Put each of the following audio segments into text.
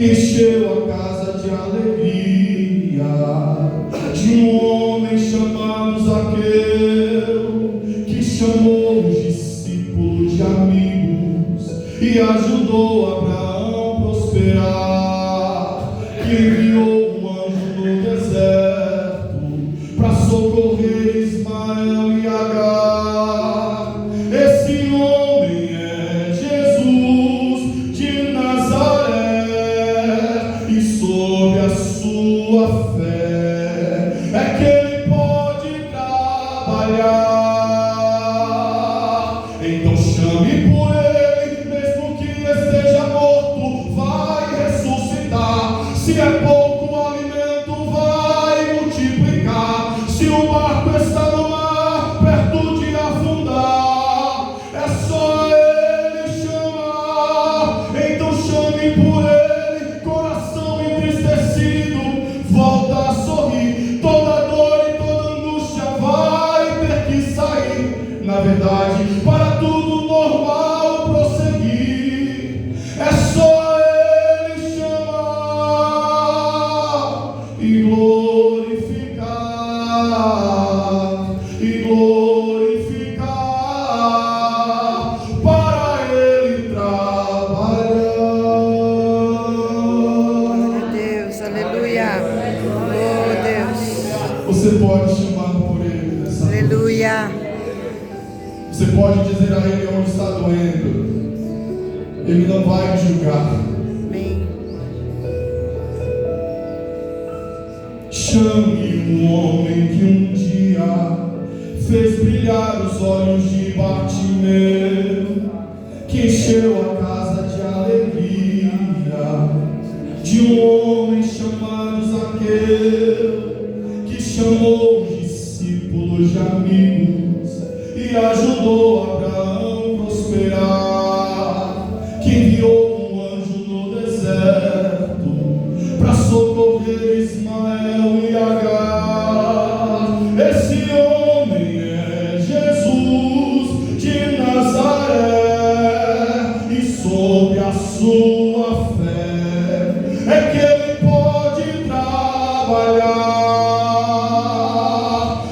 Encheu a casa de alegria de um homem chamado Zaqueu, que chamou os discípulos de amigos e ajudou Abraão a prosperar, que enviou um anjo no deserto para socorrer Ismael e Agar. Esse homem é Jesus de Nazaré, e sob a sua fé é que ele pode trabalhar. Então chame por ele, mesmo que esteja morto, vai ressuscitar. Se é pouco, o alimento vai multiplicar. Se o barco está no mar, perto de afundar, é só ele chamar. Então chame por ele, coração entristecido, volta a sorrir. Toda dor e toda angústia vai ter que sair. Na verdade, para tudo normal prosseguir, é só ele chamar e glorificar, para ele trabalhar. Glória a Deus, aleluia. Oh Deus, Você pode chamar por ele nessa noite. aleluia. Você pode dizer a ele onde está doendo. Ele não vai julgar. Amém. Chame um homem que um dia fez brilhar os olhos de Bartimeu, que encheu a casa de alegria de um homem chamado Zaqueu, que chamou os discípulos de amigos e ajudou Abraão a prosperar, que enviou um anjo no deserto para socorrer Ismael e Agar. Esse homem é Jesus de Nazaré, e sob a sua fé é que ele pode trabalhar.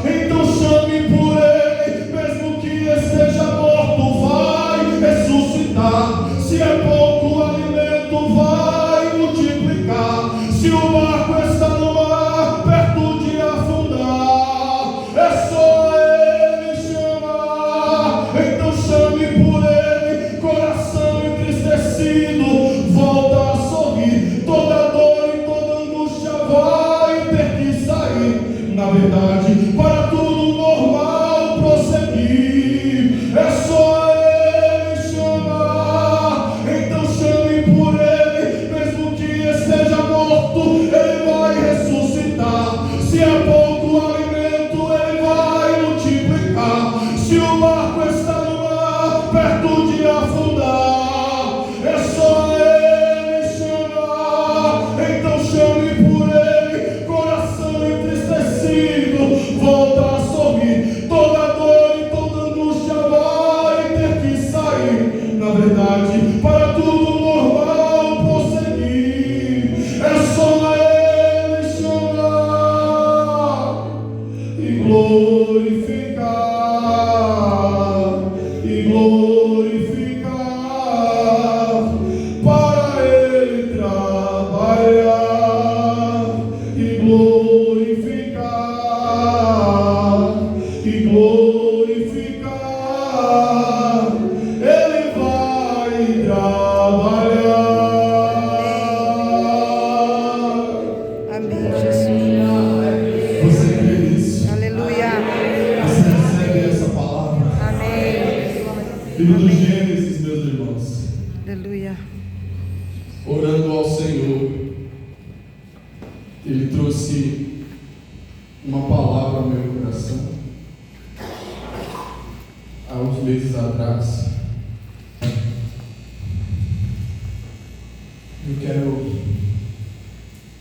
Então chame por ele, mesmo que esteja morto, vai ressuscitar. Se é pouco, o alimento vai multiplicar. Se o barco está no mar, perto de afundar, é só ele chamar. Então chame por ele, coração entristecido, volta a sorrir. Toda dor e toda angústia vai ter que sair. Na verdade, para tudo normal prosseguir, é só ele chamar. Então chame por ele, mesmo que esteja morto, ele vai ressuscitar. Se é pouco o alimento, ele vai multiplicar. Se o barco está no mar, perto de afundar, é só ele chamar. Então chame por ele, coração entristecido, volta a sorrir. Toda dor e toda angústia vai ter que sair. Na verdade, para tudo normal prosseguir, é só ele chamar e glorificar, para ele trabalhar e glorificar, ele vai trabalhar. Amém, Jesus. Você crê nisso? Aleluia. Você recebe essa palavra? Amém. Livro do Gênesis, meus irmãos. Aleluia. Orando ao Senhor, Ele trouxe uma palavra ao meu coração há uns meses atrás. Eu quero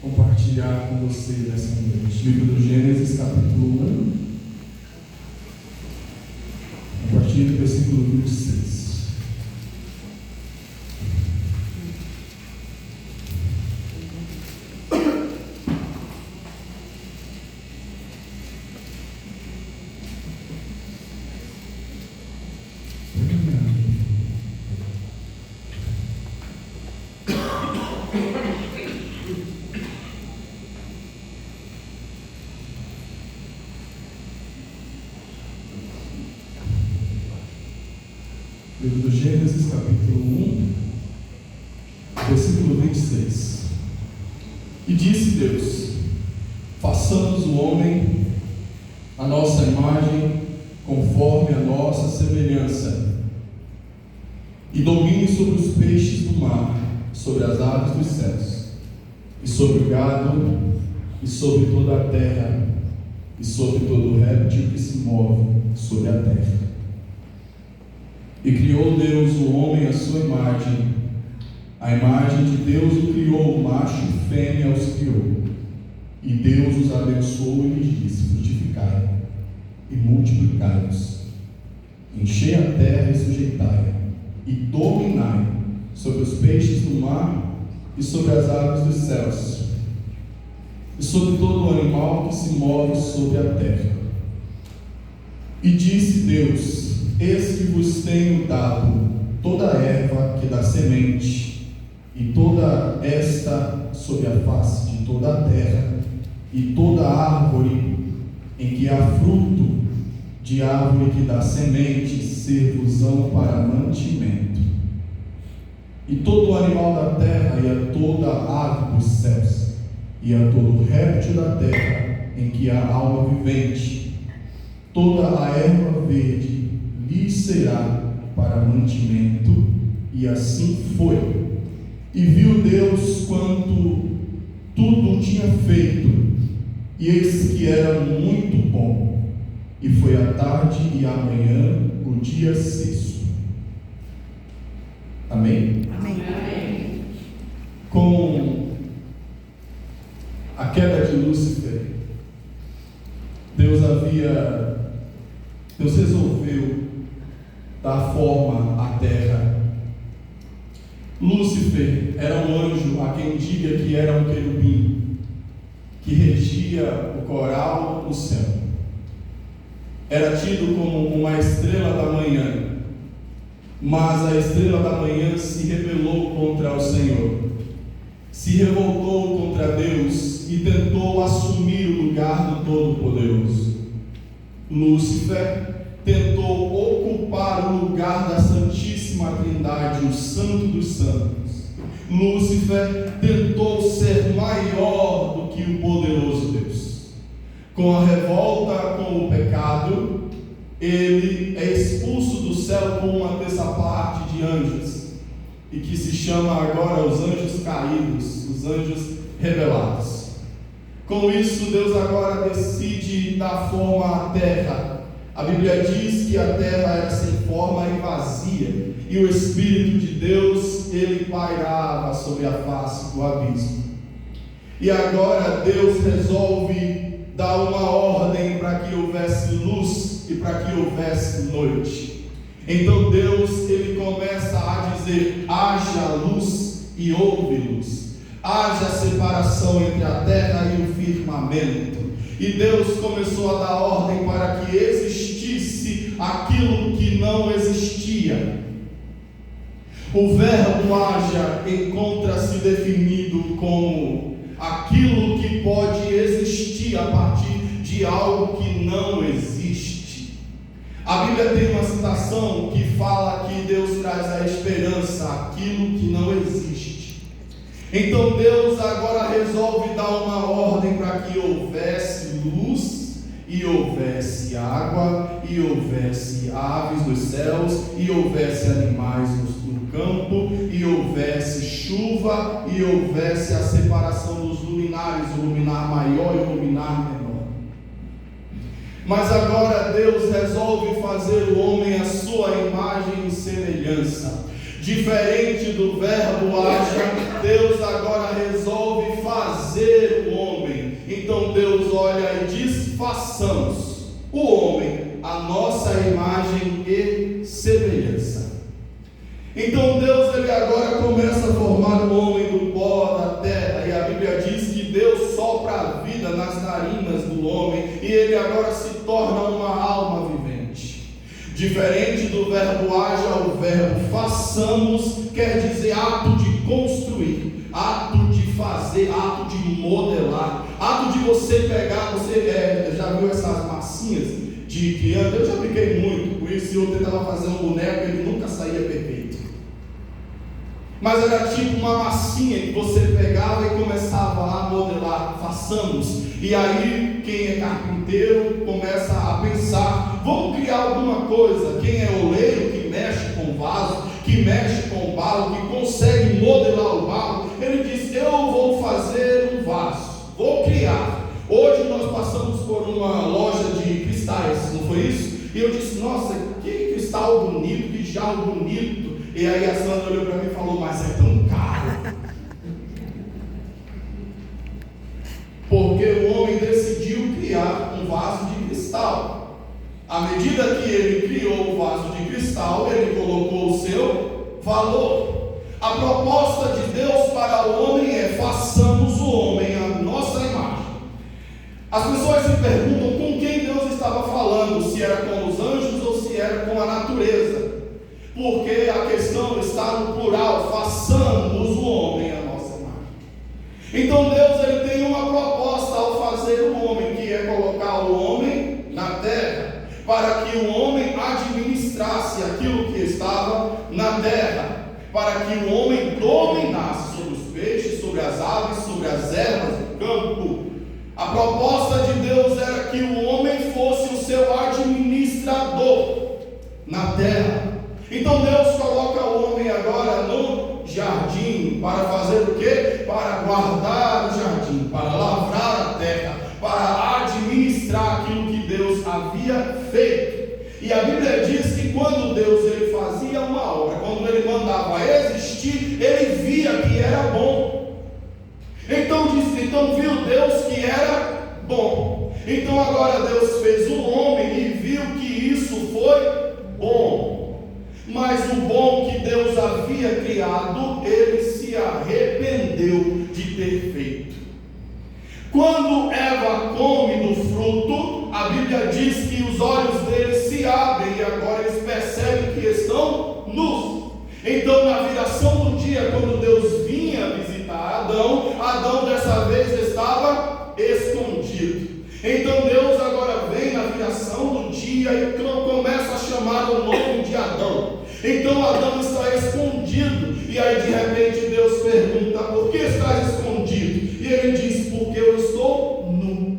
compartilhar com você nessa noite. Livro do Gênesis, capítulo 1, a partir do versículo 26. Gênesis capítulo 1, versículo 26. E disse Deus: façamos o homem a nossa imagem, conforme a nossa semelhança, e domine sobre os peixes do mar, sobre as aves dos céus, e sobre o gado, e sobre toda a terra, e sobre todo o réptil que se move sobre a terra. E criou Deus o homem à sua imagem, a imagem de Deus o criou, macho e fêmea os criou. E Deus os abençoou e lhes disse: frutificai e multiplicai-vos, enchei a terra e sujeitai-a, e dominai sobre os peixes do mar, e sobre as aves dos céus, e sobre todo o animal que se move sobre a terra. E disse Deus: eis que vos tenho dado toda a erva que dá semente, e toda esta sobre a face de toda a terra, e toda árvore em que há fruto de árvore que dá semente, ser-vos-ão para mantimento. E todo o animal da terra, e a toda ave dos céus, e a todo réptil da terra em que há alma vivente, toda a erva verde lhe será para mantimento. E assim foi. E viu Deus quanto tudo tinha feito, e eis que era muito bom. E foi a tarde e a manhã, o dia sexto. Amém? Amém. Com a queda de Lúcifer, Deus resolveu dar forma à terra. Lúcifer era um anjo, há quem diga que era um querubim, que regia o coral no céu. Era tido como uma estrela da manhã, mas a estrela da manhã se rebelou contra o Senhor, se revoltou contra Deus e tentou assumir o lugar do Todo-Poderoso. Lúcifer tentou ocupar o lugar da Santíssima Trindade, o Santo dos Santos. Lúcifer tentou ser maior do que o poderoso Deus. Com a revolta, com o pecado, ele é expulso do céu com uma terça parte de anjos, e que se chama agora os anjos caídos, os anjos rebelados. Com isso, Deus agora decide dar forma à terra. A Bíblia diz que a terra era sem forma e vazia, e o Espírito de Deus, ele pairava sobre a face do abismo. E agora Deus resolve dar uma ordem para que houvesse luz e para que houvesse noite. Então Deus, ele começa a dizer: haja luz, e houve luz. Haja separação entre a terra e o firmamento. E Deus começou a dar ordem para que existisse aquilo que não existia. O verbo haja encontra-se definido como aquilo que pode existir a partir de algo que não existe. A Bíblia tem uma citação que fala que Deus traz a esperança àquilo que não existe. Então Deus agora resolve dar uma ordem para que houvesse luz, e houvesse água, e houvesse aves dos céus, e houvesse animais no campo, e houvesse chuva, e houvesse a separação dos luminares, o luminar maior e o luminar menor. Mas agora Deus resolve fazer o homem à sua imagem e semelhança. Diferente do verbo haja, Deus agora resolve fazer o homem. Então Deus olha e diz: façamos o homem à nossa imagem e semelhança. Então Deus, ele agora começa a formar o homem do pó da terra, e a Bíblia diz que Deus sopra a vida nas narinas do homem, e ele agora se torna uma alma vivente. Diferente do verbo haja, o verbo façamos quer dizer ato de construir, ato de fazer, ato de modelar, ato de você pegar. Você já viu essas massinhas de criança? Eu já brinquei muito com isso, e eu tentava fazer um boneco, ele nunca saía perfeito. mas era tipo uma massinha que você pegava e começava a modelar, façamos. E aí quem é carpinteiro começa a pensar, vamos criar alguma coisa. Quem é oleiro, que mexe com vaso, que mexe com barro, que consegue modelar o barro, ele diz, eu vou fazer um vaso, vou criar. Hoje nós passamos por uma loja de cristais, não foi isso? E eu disse, nossa, que cristal bonito, que jarro bonito. E aí a Sandra olhou para mim e falou, mas é tão caro. Porque o homem decidiu criar um vaso de cristal. À medida que ele criou o vaso de cristal, ele colocou o seu valor. A proposta de Deus para o homem é, façamos o homem à nossa imagem. As pessoas se perguntam com quem Deus estava falando, se era com os anjos ou se era com a natureza. Porque a questão está no plural, façamos o homem à nossa imagem. Então Deus ele tem uma proposta ao fazer o homem, que é colocar o homem na terra, para que o homem administrasse aquilo que estava na terra, para que o homem dominasse sobre os peixes, sobre as aves, sobre as ervas do campo. A proposta de Deus era que o homem fosse o seu administrador na terra. Então Deus coloca o homem agora no jardim, para fazer o quê? Para guardar o jardim, para lavrar a terra, para administrar aquilo que Deus havia feito. E a Bíblia diz que quando Deus ele fazia uma obra, quando ele mandava existir, ele via que era bom. Então viu Deus que era bom. Então agora Deus fez o homem e viu que isso foi bom. Mas o bom que Deus havia criado, ele se arrependeu de ter feito. Quando Eva come do fruto, a Bíblia diz que os olhos deles se abrem e agora eles percebem que estão nus. Então na viração do dia, quando Deus vinha visitar Adão dessa vez estava escondido. Então Deus agora vem na viração do dia e começa a chamar o nome de Adão. Então Adão está escondido, e aí de repente Deus pergunta, por que estás escondido? E ele diz, porque eu estou nu.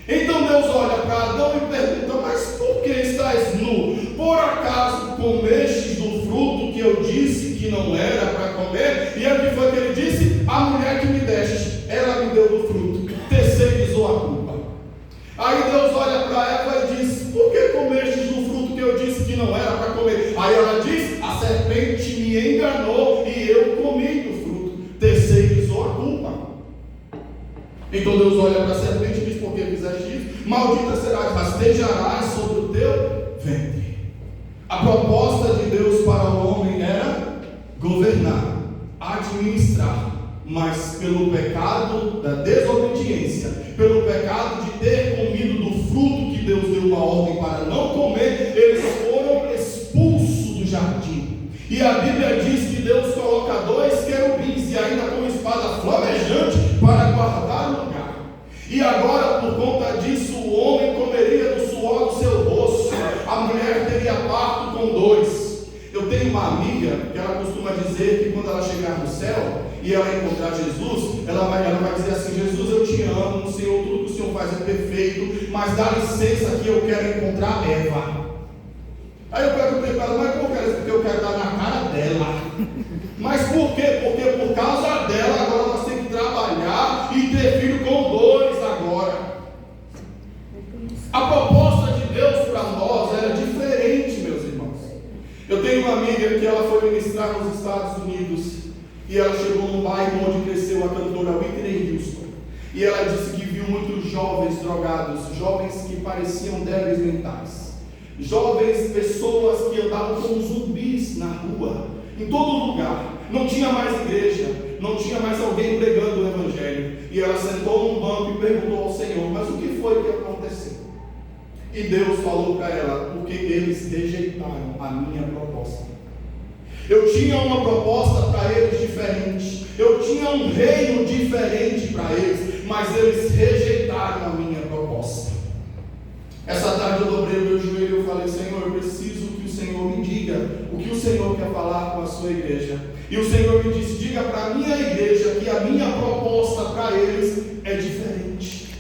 Então Deus olha para Adão e pergunta, mas por que estás nu? Por acaso comestes do fruto que eu disse que não era para comer? E aí o que foi que ele disse? A mulher que me deste, ela me deu do fruto, terceirizou a culpa. Aí Deus olha para Eva e diz, por que comestes do fruto que eu disse que não era para comer? Aí ela diz, a serpente me enganou e eu comi do fruto, terceirizou a culpa. Então Deus olha para a serpente e diz, por que fizeste isso? Maldita serás, rastejarás sobre o teu ventre. A proposta de Deus para o homem era governar, administrar, mas pelo pecado da desobediência, pelo pecado de ter comido do fruto que Deus deu uma ordem para não comer, eles foram expulsos do jardim. E a Bíblia diz que Deus coloca 2 querubins e ainda com espada flamejante para guardar o lugar. E agora, por conta disso, o homem comeria do suor do seu rosto, a mulher teria parto com 2. Eu tenho uma amiga que ela costuma dizer que quando ela chegar no céu e ela encontrar Jesus, ela vai dizer assim, Jesus, eu te amo, Senhor, tudo que o Senhor faz é perfeito, mas dá licença que eu quero encontrar Eva. Aí eu perguntei para ela, mas porque eu quero dar na cara dela. Mas por quê? Porque por causa dela agora nós temos que trabalhar e ter filho com 2 agora. A proposta de Deus para nós era diferente, meus irmãos. Eu tenho uma amiga que ela foi ministrar nos Estados Unidos e ela chegou num bairro onde cresceu a cantora Whitney Houston. E ela disse que viu muitos jovens drogados, jovens que pareciam débeis mentais, jovens, pessoas que andavam como zumbis na rua, em todo lugar. Não tinha mais igreja, não tinha mais alguém pregando o evangelho. E ela sentou num banco e perguntou ao Senhor, mas o que foi que aconteceu? E Deus falou para ela, porque eles rejeitaram a minha proposta. Eu tinha uma proposta para eles diferente, eu tinha um reino diferente para eles, mas eles rejeitaram a minha proposta. Essa tarde eu dobrei o meu joelho e eu falei, Senhor, eu preciso que o Senhor me diga o que o Senhor quer falar com a sua igreja. E o Senhor me disse: diga para a minha igreja que a minha proposta para eles é diferente.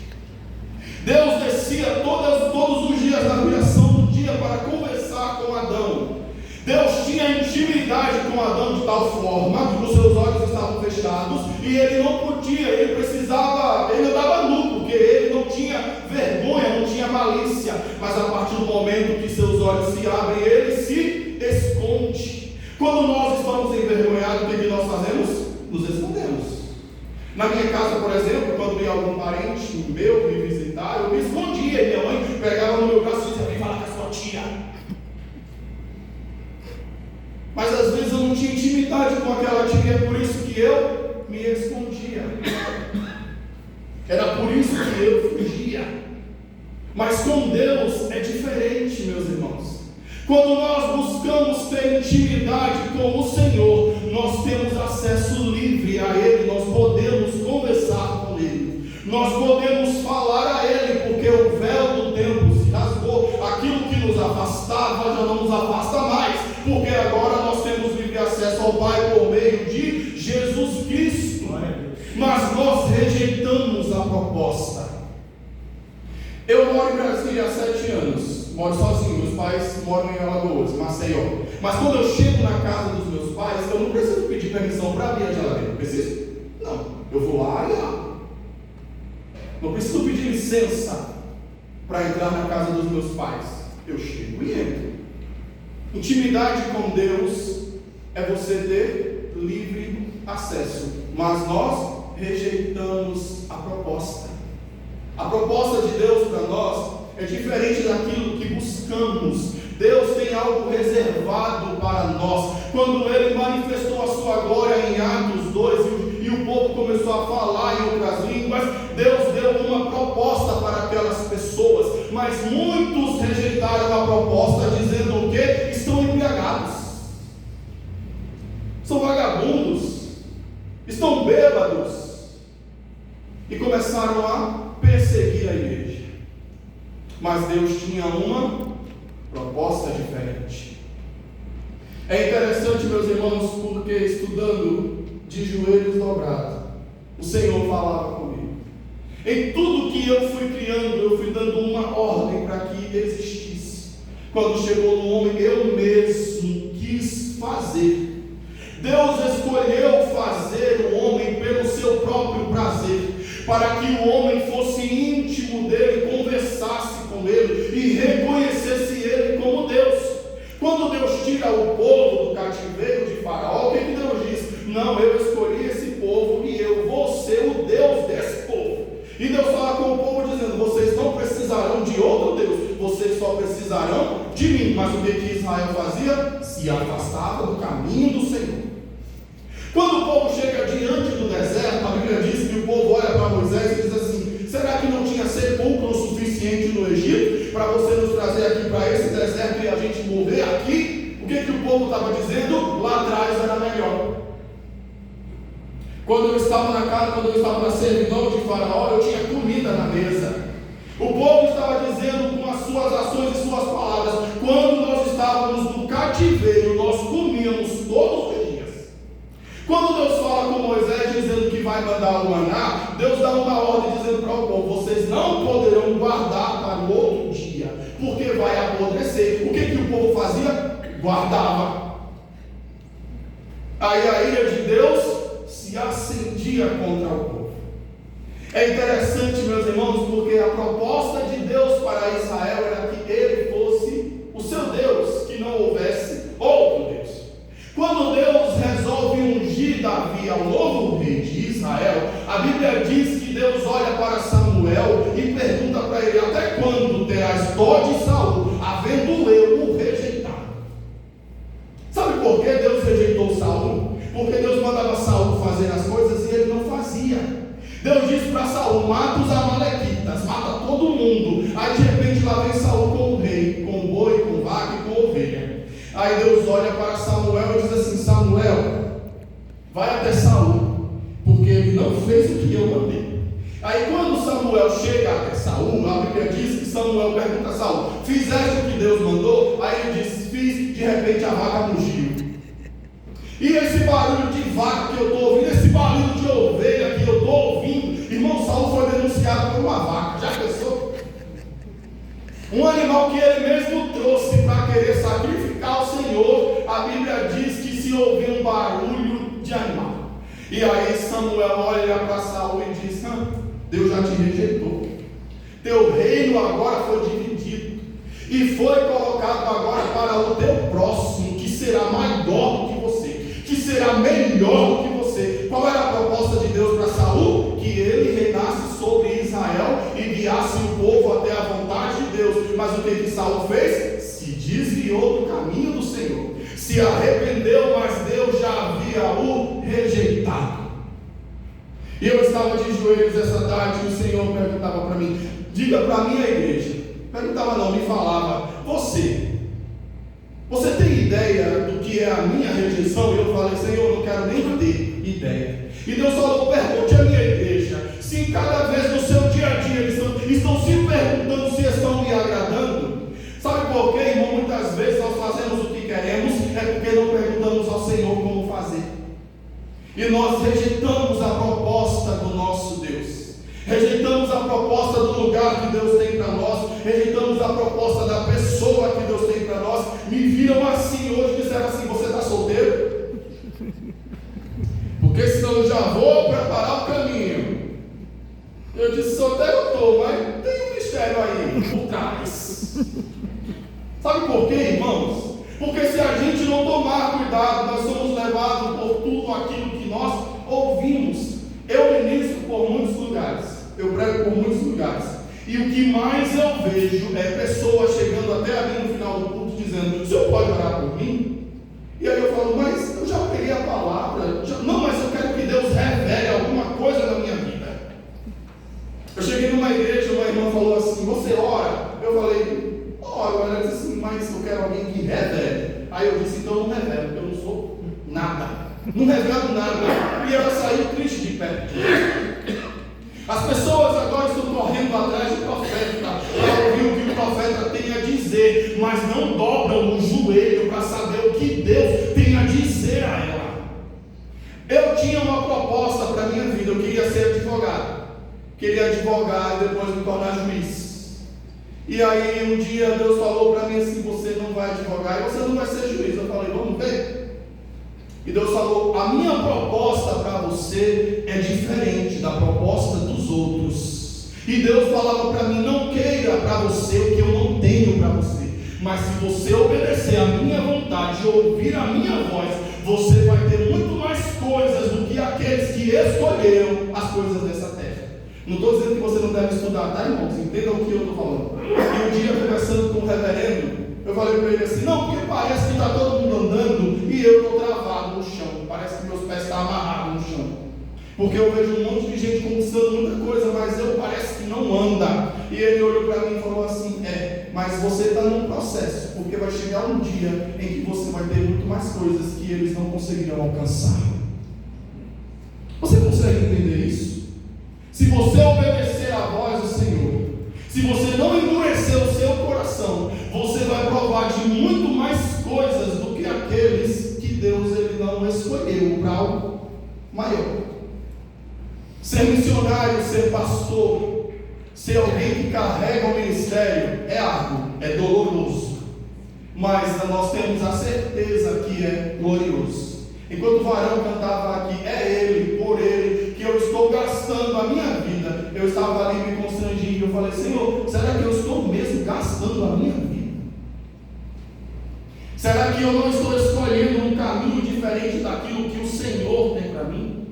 Deus descia todos os dias na criação do dia para conversar com Adão. Deus tinha intimidade com Adão de tal forma, os seus olhos estavam fechados e ele não podia, ele andava nu, porque ele não tinha vergonha, não tinha malícia. Mas a partir do momento que seus olhos se abrem, ele se esconde. Quando nós estamos envergonhados, o que nós fazemos? Nos escondemos. Na minha casa, por exemplo, quando ia algum parente meu me visitar, eu me escondia e minha mãe pegava no meu braço e dizia: vem falar com a sua tia. Mas às vezes eu não tinha intimidade com aquela tia, é por isso que eu me escondia. Era por isso que eu fugia. Mas com Deus é diferente, meus irmãos. Quando nós buscamos ter intimidade com o Senhor, nós temos acesso livre a Ele, nós podemos conversar com Ele, nós podemos falar a Ele, porque o véu do tempo se rasgou, aquilo que nos afastava já não nos afasta mais, porque agora nós temos livre acesso ao Pai por meio de Jesus Cristo. Mas nós rejeitamos a proposta. Eu moro em Brasília há 7 anos, moro sozinho, meus pais moram em Alagoas, Maceió. Mas quando eu chego na casa dos meus pais, eu não preciso pedir permissão para abrir a geladeira. Preciso? Não, eu vou lá e abro. Não preciso pedir licença para entrar na casa dos meus pais. Eu chego e entro. Intimidade com Deus é você ter livre acesso, mas nós rejeitamos a proposta. A proposta de Deus para nós é diferente daquilo que buscamos. Deus tem algo reservado para nós. Quando Ele manifestou a sua glória em Atos 2 e o povo começou a falar em outras línguas, Deus deu uma proposta para aquelas pessoas, mas muitos rejeitaram a proposta, dizendo o quê? Estão embriagados, são vagabundos, estão bêbados, e começaram a perseguir a igreja. Mas Deus tinha uma proposta diferente. É interessante, meus irmãos, porque estudando de joelhos dobrados, o Senhor falava comigo. Em tudo que eu fui criando, eu fui dando uma ordem para que existisse. Quando chegou no homem, eu mesmo quis fazer. Deus escolheu fazer o homem pelo seu próprio prazer, para que o homem fosse íntimo dele, conversasse com ele e reconhecesse ele como Deus. Quando Deus tira o povo do cativeiro de Faraó, o que Deus diz? Não, eu escolhi esse povo e eu vou ser o Deus desse povo. E Deus fala com o povo dizendo: vocês não precisarão de outro Deus, vocês só precisarão de mim. Mas o que Israel fazia? Se afastava do caminho do Senhor. Quando o povo chega diante do deserto, a Bíblia diz que o povo olha para Moisés e diz assim: será que não tinha sepulcro o suficiente no Egito para você nos trazer aqui para esse deserto e a gente morrer aqui? O que o povo estava dizendo? Lá atrás era melhor. Quando eu estava na servidão de Faraó, eu tinha comida na mesa. O povo estava dizendo com as suas ações e suas palavras: quando nós estávamos no cativeiro, nós comíamos todos os dias. Quando Deus fala com Moisés dizendo que vai mandar o maná, Deus dá uma ordem dizendo para o povo: vocês não poderão guardar para o outro dia, porque vai apodrecer. O que o povo fazia? Guardava. Aí a ira de Deus se acendia contra o povo. É interessante, meus irmãos, porque a proposta de Deus para Israel era que ele fosse o seu Deus, que não houvesse outro Deus. Quando Deus resolve ungir Davi ao novo rei de Israel, a Bíblia diz que Deus olha para Samuel e pergunta para ele: até quando terás dó de Saul, havendo eu o rejeitado? Sabe por que Deus rejeitou Saul? Porque Deus mandava Saul fazer as coisas e ele não fazia. Deus disse para Saul: mata os amalequitas, mata todo mundo. Aí de repente lá vem Saul com o rei, com boi, com vaca e com ovelha. Aí Deus olha para Samuel e diz assim: Samuel, vai até Saul, porque ele não fez o que eu mandei. Aí quando Samuel chega até Saul, a Bíblia diz que Samuel pergunta a Saul: fizeste o que Deus mandou? Aí ele diz: fiz. De repente a vaca mugiu. E esse barulho de vaca que eu estou ouvindo, esse barulho de ovelha que eu estou ouvindo, irmão, Saul foi denunciado por uma vaca. Já pensou? Um animal que ele mesmo trouxe para querer sacrificar ao Senhor. A Bíblia diz que se ouvir um barulho de animal. E aí Samuel olha para Saul e diz: Deus já te rejeitou. Teu reino agora foi dividido e foi colocado agora para o teu próximo, que será maior do que você, que será melhor do que você. Qual era a proposta de Deus para Saul? Que ele reinasse sobre Israel e guiasse o povo até a vontade de Deus. Mas o que Saul fez? Se desviou do caminho do Senhor, se arrependeu, mas Deus já havia o rejeitado. E eu estava de joelhos essa tarde e o Senhor perguntava para mim: diga para a minha igreja. Perguntava não, me falava: você tem ideia do que é a minha rejeição? E eu falei: Senhor, não quero nem ter ideia. E Deus falou: pergunte à minha igreja se cada vez no seu dia a dia eles estão se perguntando se estão me agradando. Sabe por quê, irmão? Muitas vezes nós fazemos o que queremos é porque não perguntamos ao Senhor como fazer. E nós rejeitamos a proposta do nosso Deus, rejeitamos a proposta do lugar que Deus tem para nós, rejeitamos a proposta da pessoa que Deus tem para nós. Me viram assim hoje e disseram assim: você está solteiro? Porque senão eu já vou preparar o caminho. Eu disse: solteiro eu estou, mas tem um mistério aí por trás. Sabe por quê, irmãos? Porque se a gente não tomar cuidado, nós somos levados por tudo aquilo que nós ouvimos. Eu ministro por muitos lugares, eu prego por muitos lugares, e o que mais eu vejo é pessoas chegando até ali no final do culto dizendo: o senhor pode orar por mim? E aí eu falo: mas eu já peguei a palavra. Não, mas eu quero que Deus revele alguma coisa na minha vida. Eu cheguei numa igreja, uma irmã falou assim: você ora? Eu falei: oro. Ela disse assim: mas eu quero alguém que revele. Aí eu disse: então não revelo, porque eu não sou nada, não revelo nada. E ela saiu triste de pé. As pessoas agora estão correndo atrás do profeta para ouvir o que o profeta tem a dizer, mas não dobram o joelho para saber o que Deus tem a dizer a ela. Eu tinha uma proposta para a minha vida, eu queria ser advogado, queria advogar e depois me tornar juiz. E aí um dia Deus falou para mim assim: você não vai advogar e você não vai ser juiz. Eu falei: vamos ver. E Deus falou: a minha proposta para você é diferente da proposta dos outros. E Deus falava para mim: não queira para você o que eu não tenho para você, mas se você obedecer a minha vontade e ouvir a minha voz, você vai ter muito mais coisas do que aqueles que escolheram as coisas dessa terra. Não estou dizendo que você não deve estudar, tá, irmãos? Entendam o que eu estou falando. E um dia, conversando com o reverendo, eu falei para ele assim: não, porque parece que está todo mundo andando e eu estou travado no chão, parece que meus pés estão amarrados no chão, porque eu vejo um monte de gente conquistando muita coisa, mas eu parece que não anda. E ele olhou para mim e falou assim: mas você está num processo, porque vai chegar um dia em que você vai ter muito mais coisas que eles não conseguirão alcançar. Você consegue entender isso? Se você obedecer à voz do Senhor, se você não endurecer o seu coração, você vai provar de muito mais coisas do que aqueles que Deus ele não escolheu para algo maior. Ser missionário, ser pastor, ser alguém que carrega o ministério é árduo, é doloroso, mas nós temos a certeza que é glorioso. Enquanto o varão cantava aqui: é Ele, por Ele, que eu estou gastando a minha vida, eu estava ali me constrangindo. Eu falei: Senhor, será que eu estou mesmo gastando a minha vida? Será que eu não estou escolhendo um caminho diferente daquilo que o Senhor tem para mim?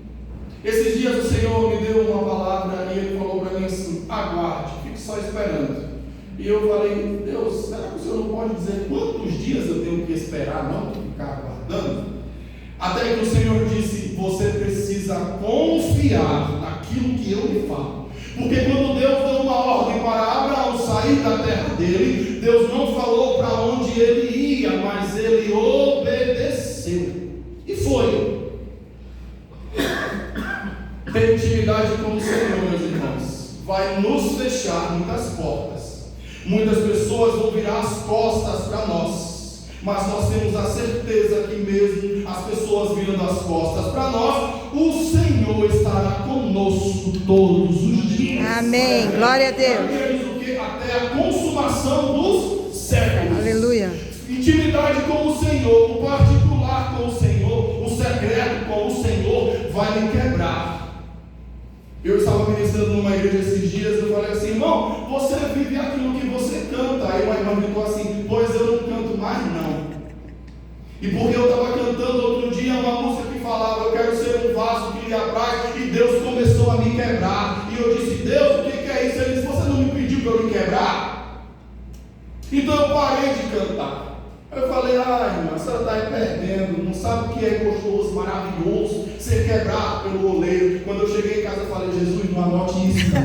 Esses dias o Senhor me deu uma palavra e Ele falou para mim assim: aguarde, fique só esperando. E eu falei: Deus, será que o Senhor não pode dizer quantos dias eu tenho que esperar, não ficar aguardando? Até que o Senhor disse: você precisa confiar naquilo que eu lhe falo. Porque quando Deus deu uma ordem para Abraão sair da terra dele, Deus não falou para onde ele ia, mas ele obedeceu. E foi. Ter intimidade com o Senhor, meus irmãos, vai nos fechar muitas portas. Muitas pessoas vão virar as costas para nós, mas nós temos a certeza que mesmo as pessoas virando as costas para nós, o Senhor estará conosco todos os dias. Amém. Glória a Deus. Até a consumação dos séculos. Aleluia. Intimidade com o Senhor, o particular com o Senhor, o secreto com o Senhor vai me quebrar. Eu estava ministrando numa igreja esses dias, eu falei assim: irmão, você vive aquilo que você canta. Aí uma irmã gritou assim: pois eu não canto mais não. E porque eu estava cantando outro dia uma música que falava: eu quero ser um vaso que lhe apraz, e Deus começou a me quebrar. E eu disse: Deus, o que é isso? Ele disse: você não me pediu para eu me quebrar? Então eu parei de cantar. Eu falei: irmã, a senhora está aí perdendo, não sabe o que é gostoso, maravilhoso, ser quebrado pelo oleiro. Quando eu cheguei em casa eu falei: Jesus, não anote isso não.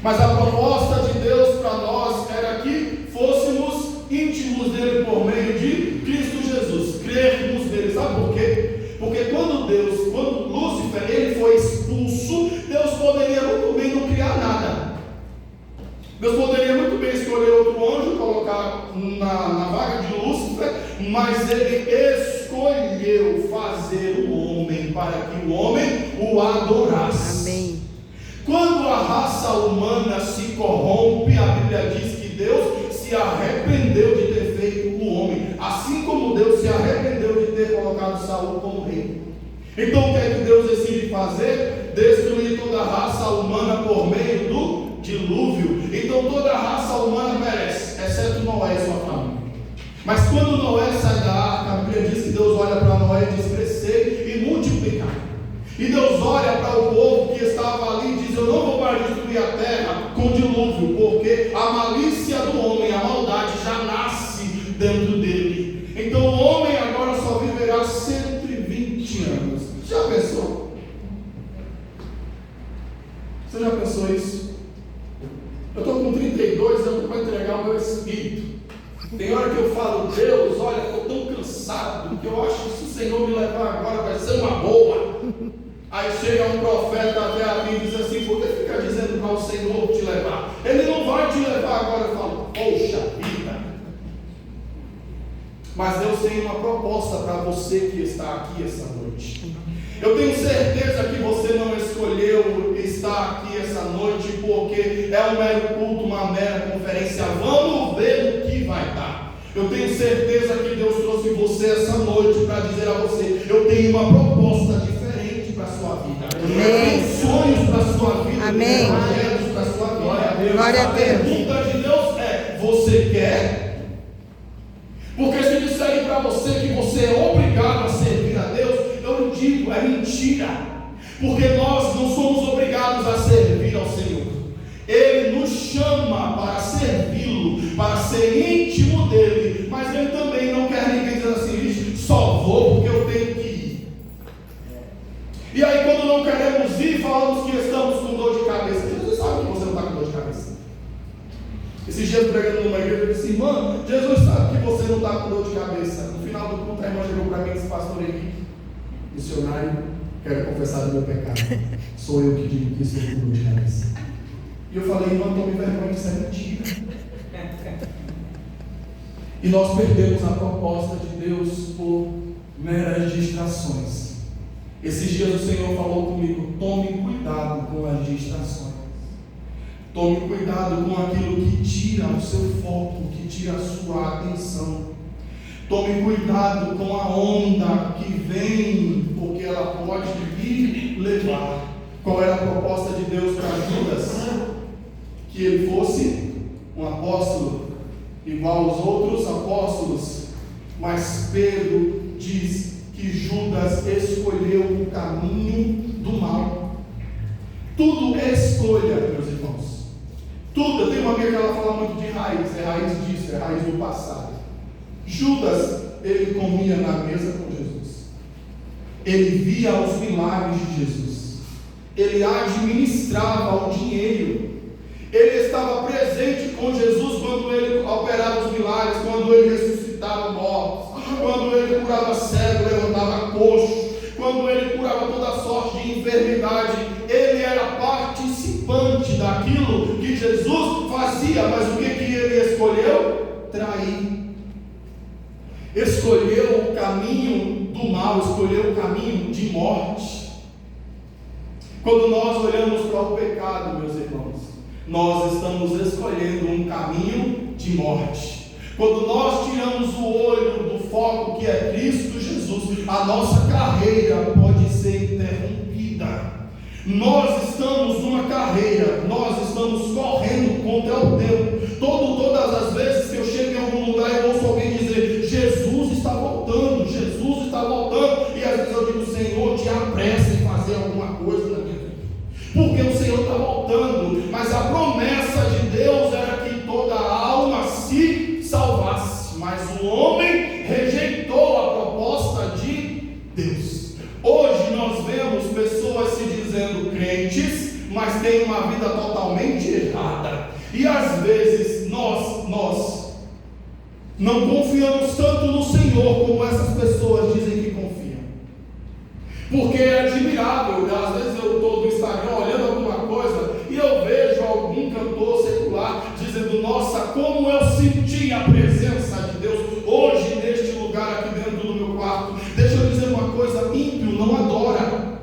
Mas a proposta de Deus para nós era que fôssemos íntimos dele por meio de Cristo Jesus, crermos nele. Sabe por quê? Porque quando Lúcifer ele foi expulso, Deus poderia muito bem não criar nada. Deus poderia muito bem escolher outro anjo, colocar na vaga de Lúcifer, mas ele escolheu fazer o homem para que o homem o adorasse. Amém. Quando a raça humana se corrompe, a Bíblia diz que Deus se arrependeu de ter feito o homem, assim como Deus se arrependeu de ter colocado Saul como rei. Então o que é que Deus decide fazer? Destruir toda a raça humana por meio do dilúvio. Então toda a raça humana merece, exceto Noé e sua família. Mas quando Noé sai da arca, a Bíblia diz que Deus olha para Noé e diz: crescer e multiplicar. E Deus olha para o povo que estava ali e diz: eu não vou mais destruir a terra com dilúvio, porque a malícia do homem, a maldade já nasce dentro dele. Então o homem agora só viverá 120 anos. Já pensou? Você já pensou isso? Eu estou com 32 anos para entregar o meu espírito. Tem hora que eu falo: Deus, olha, estou tão cansado que eu acho que se o Senhor me levar agora vai ser uma boa. Aí chega um profeta até a mim e diz assim: por que fica dizendo para o Senhor te levar? Ele não vai te levar agora. Eu falo: poxa vida. Mas Deus tem uma proposta para você que está aqui essa noite. Eu tenho certeza que você não escolheu estar aqui essa noite porque é um mero culto, uma mera conferência. Vamos ver o que vai dar. Eu tenho certeza que Deus trouxe você essa noite para dizer a você: eu tenho uma proposta diferente para a sua vida. Amém. Eu tenho sonhos para a sua vida. Amém. Projetos para a sua vida. Glória a Deus. A pergunta de Deus é: você quer? Porque se disserem para você que você é obrigado a servir a Deus, eu lhe digo, é mentira. Porque nós não somos obrigados a servir ao Senhor. Ele nos chama para servi-lo, para ser íntimo dele. Mas ele também não quer ninguém dizer assim: só vou porque eu tenho que ir. E aí quando não queremos ir, falamos que estamos com dor de cabeça. Jesus sabe que você não está com dor de cabeça. Esses dias pregando numa igreja, eu disse: irmã, Jesus sabe que você não está com dor de cabeça. No final do culto, a irmã chegou para mim e disse: pastor Henrique, missionário, quero confessar o meu pecado. Sou eu que digo que estou com dor de cabeça. E eu falei: irmã, tome vergonha, isso é mentira. E nós perdemos a proposta de Deus por meras distrações. Esses dias o Senhor falou comigo: tome cuidado com as distrações. Tome cuidado com aquilo que tira o seu foco, que tira a sua atenção. Tome cuidado com a onda que vem, porque ela pode lhe levar. Qual era a proposta de Deus para Judas? Que ele fosse um apóstolo igual aos outros apóstolos. Mas Pedro diz que Judas escolheu o caminho do mal. Tudo é escolha, meus irmãos. Tudo. Eu tenho uma amiga que ela fala muito de raiz. É raiz disso, é raiz do passado. Judas, ele comia na mesa com Jesus. Ele via os milagres de Jesus. Ele administrava o dinheiro. Ele estava presente com Jesus quando ele operava os milagres, quando ele ressuscitava mortos, quando ele curava cego, levantava coxo, quando ele curava toda sorte de enfermidade. Ele era participante daquilo que Jesus fazia. Mas o que ele escolheu? Trair. caminho do mal, escolheu o caminho de morte. Quando nós olhamos para o pecado, meus irmãos, nós estamos escolhendo um caminho de morte. Quando nós tiramos o olho do foco que é Cristo Jesus, a nossa carreira pode ser interrompida. Nós estamos numa carreira, nós estamos correndo contra o tempo. Todas as vezes que eu chego em algum lugar, eu ouço alguém dizer: Jesus está voltando, Jesus está voltando. E às vezes eu digo: Senhor, te apressa em fazer alguma coisa na minha vida, porque o Senhor está voltando. Mas a promessa de Deus era que toda a alma se salvasse, mas o homem rejeitou a proposta de Deus. Hoje nós vemos pessoas se dizendo crentes, mas têm uma vida totalmente errada. E às vezes nós não confiamos tanto no Senhor como essas pessoas dizem que confiam. Porque é admirável, às vezes eu estou no Instagram olhando alguma coisa e eu vejo algum cantor secular dizendo: nossa, como eu senti a presença de Deus hoje neste lugar aqui dentro do meu quarto. Deixa eu dizer uma coisa: ímpio não adora.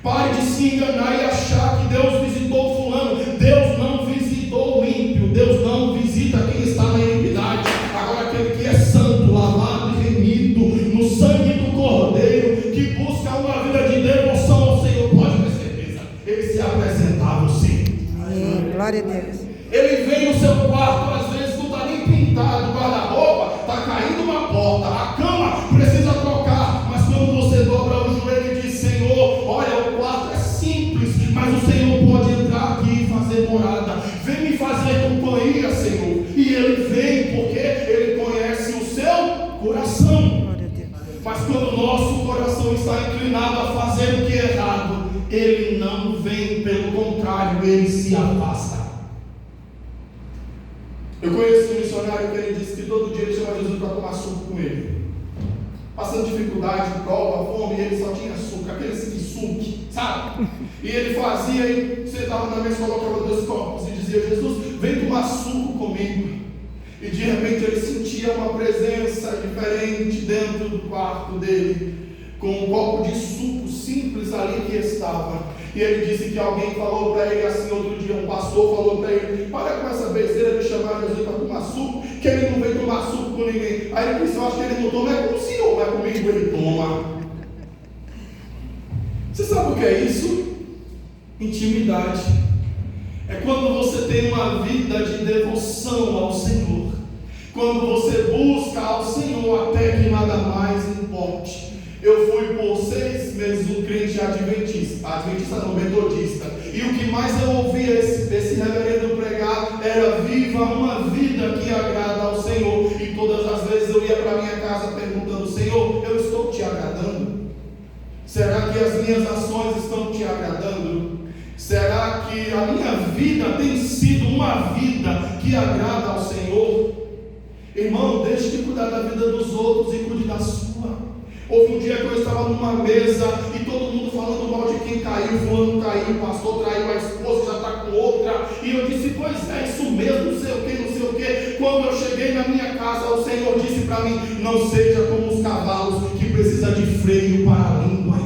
Pare de se enganar e achar que Deus visitou fulano. Deus não visitou o ímpio, Deus não visita quem está na iniquidade. Agora aquele que é santo, lavado e remido no sangue do Cordeiro, que busca uma vida de devoção ao Senhor, pode ter certeza, ele se apresentava sim. Amém. Glória a Deus. Ele vem no seu quarto, às vezes não está nem pintado, guarda-roupa, está caindo uma porta, a cama precisa trocar, mas quando você dobra o joelho e diz: Senhor, olha, o quarto é simples, mas o Senhor pode entrar aqui e fazer morada, vem me fazer companhia, Senhor. E ele vem porque ele conhece o seu coração. Glória a Deus. Mas quando o nosso coração está inclinado a fazer o que é errado, ele não vem, pelo contrário, ele se afasta. Eu conheço um missionário que ele disse que todo dia ele chama Jesus para tomar suco com ele. Passando dificuldade, prova, fome, ele só tinha suco, aquele suque, sabe? E ele fazia, e sentava na mesa, colocava 2 copos e dizia: Jesus, vem tomar suco comigo. E de repente ele sentia uma presença diferente dentro do quarto dele, com um copo de suco simples ali que estava. E ele disse que alguém falou para ele assim outro dia, um pastor falou para ele: para com essa besteira de chamar Jesus para tomar suco, que ele não vem tomar suco com ninguém. Aí ele disse: eu acho que ele não toma, é com o Senhor, mas comigo ele toma. Você sabe o que é isso? Intimidade. É quando você tem uma vida de devoção ao Senhor, quando você busca ao Senhor até que nada mais importe. Eu fui por 6 meses um crente adventista não, metodista, e o que mais eu ouvia esse reverendo pregar era: viva uma vida que agrada ao Senhor. E todas as vezes eu ia para minha casa perguntando: Senhor, eu estou te agradando? Será que as minhas ações estão te agradando? Será que a minha vida tem sido uma vida que agrada ao Senhor? Irmão, deixe de cuidar da vida dos outros e cuide da sua. Houve um dia que eu estava numa mesa e todo mundo falando mal de quem caiu, fulano caiu, o pastor traiu a esposa, já está com outra. E eu disse: pois é, isso mesmo, não sei o que, não sei o que. Quando eu cheguei na minha casa, o Senhor disse para mim: não seja como os cavalos que precisam de freio para a língua.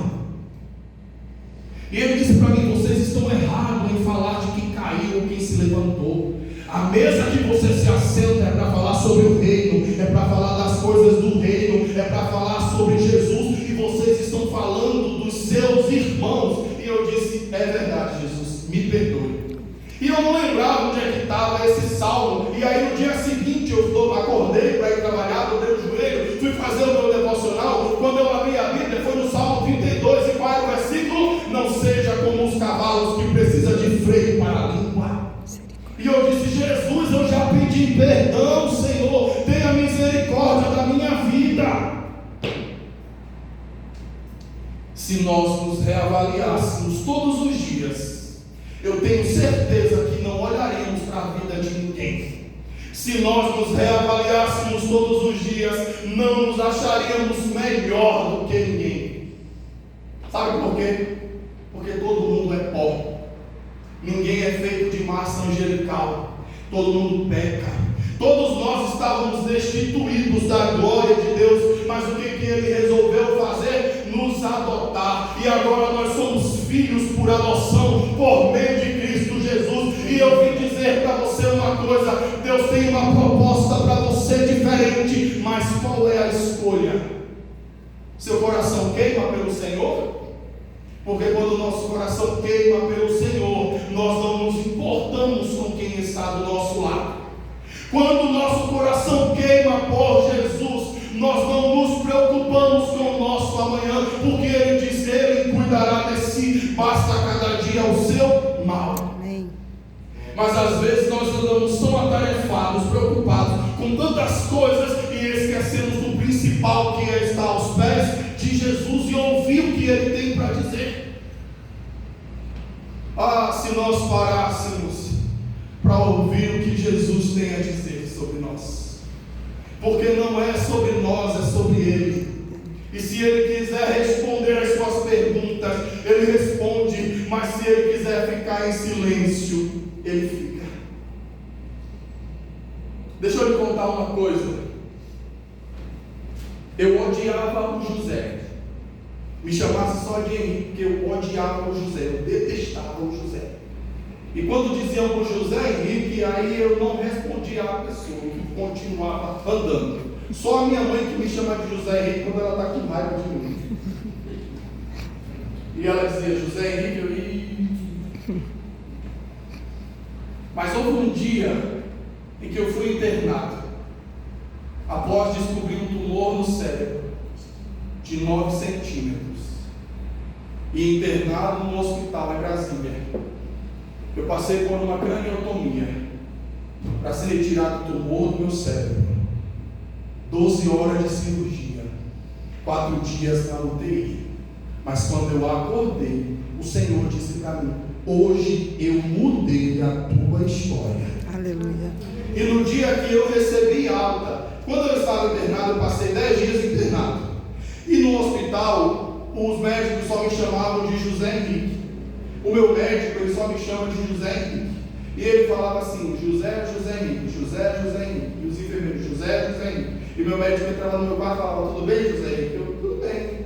E ele disse para mim: vocês estão errados em falar de quem caiu ou quem se levantou. A mesa que você se assenta é para falar sobre o reino, é para falar das coisas do reino, é para falar sobre Jesus, e vocês estão falando dos seus irmãos. E eu disse: é verdade, Jesus, me perdoe. E eu não lembrava onde é que estava esse salmo. E aí no dia seguinte eu acordei para ir trabalhar, dobrei o joelho, fui fazer o meu devocional. Quando eu abri a Bíblia, foi no Salmo 32, e qual era o versículo? Não seja como os cavalos que precisam de freio para a língua. E eu disse: Jesus, eu já pedi perdão, Senhor, tenha misericórdia da minha vida. Se nós nos reavaliássemos todos os dias, eu tenho certeza que não olharemos para a vida de ninguém. Se nós nos reavaliássemos todos os dias, não nos acharíamos melhor do que ninguém. Sabe por quê? Porque todo mundo é pó. Ninguém é feito de massa angelical. Todo mundo peca. Todos nós estávamos destituídos da glória de Deus, mas mas o que ele resolveu fazer? Nos adotar. E agora nós somos filhos por adoção, por meio de Cristo Jesus. E eu vim dizer para você uma coisa: Deus tem uma proposta para você diferente, mas qual é a escolha? Seu coração queima pelo Senhor? Porque quando o nosso coração queima pelo Senhor, nós não nos importamos com quem está do nosso lado. Quando o nosso coração queima por Jesus, nós não nos preocupamos com o nosso amanhã, porque Ele diz: Ele cuidará de si, basta cada dia o seu mal. Amém. Mas às vezes nós andamos tão atarefados, preocupados com tantas coisas, e esquecemos do principal, que é estar aos pés de Jesus e ouvir o que Ele tem para dizer. Ah, se nós parássemos para ouvir o que Jesus tem a dizer sobre nós, porque não é sobre nós, é sobre Ele. E se Ele quiser responder as suas perguntas, Ele responde, mas se Ele quiser ficar em silêncio, Ele fica. Deixa eu lhe contar uma coisa. Eu odiava o José. Me chamasse só de Henrique, porque eu odiava o José, eu detestava o José. E quando diziam para o José Henrique, aí eu não respondia à pessoa, eu continuava andando. Só a minha mãe que me chama de José Henrique quando ela está com raiva de mim. E ela dizia: José Henrique, eu ia. Mas houve um dia em que eu fui internado, após descobrir um tumor no cérebro de 9 centímetros, e internado no hospital em Brasília. Eu passei por uma craniotomia para ser retirado o tumor do meu cérebro. 12 horas de cirurgia, 4 dias na UTI. Mas quando eu acordei, o Senhor disse para mim: hoje eu mudei a tua história. Aleluia. E no dia que eu recebi alta, quando eu estava internado, eu passei 10 dias internado. E no hospital, os médicos só me chamavam de José Henrique. O meu médico, ele só me chama de José Henrique. E ele falava assim: José Henrique, José Henrique. E os enfermeiros: José Henrique. E meu médico entrava no meu quarto e falava: tudo bem, José Henrique? Eu: tudo bem.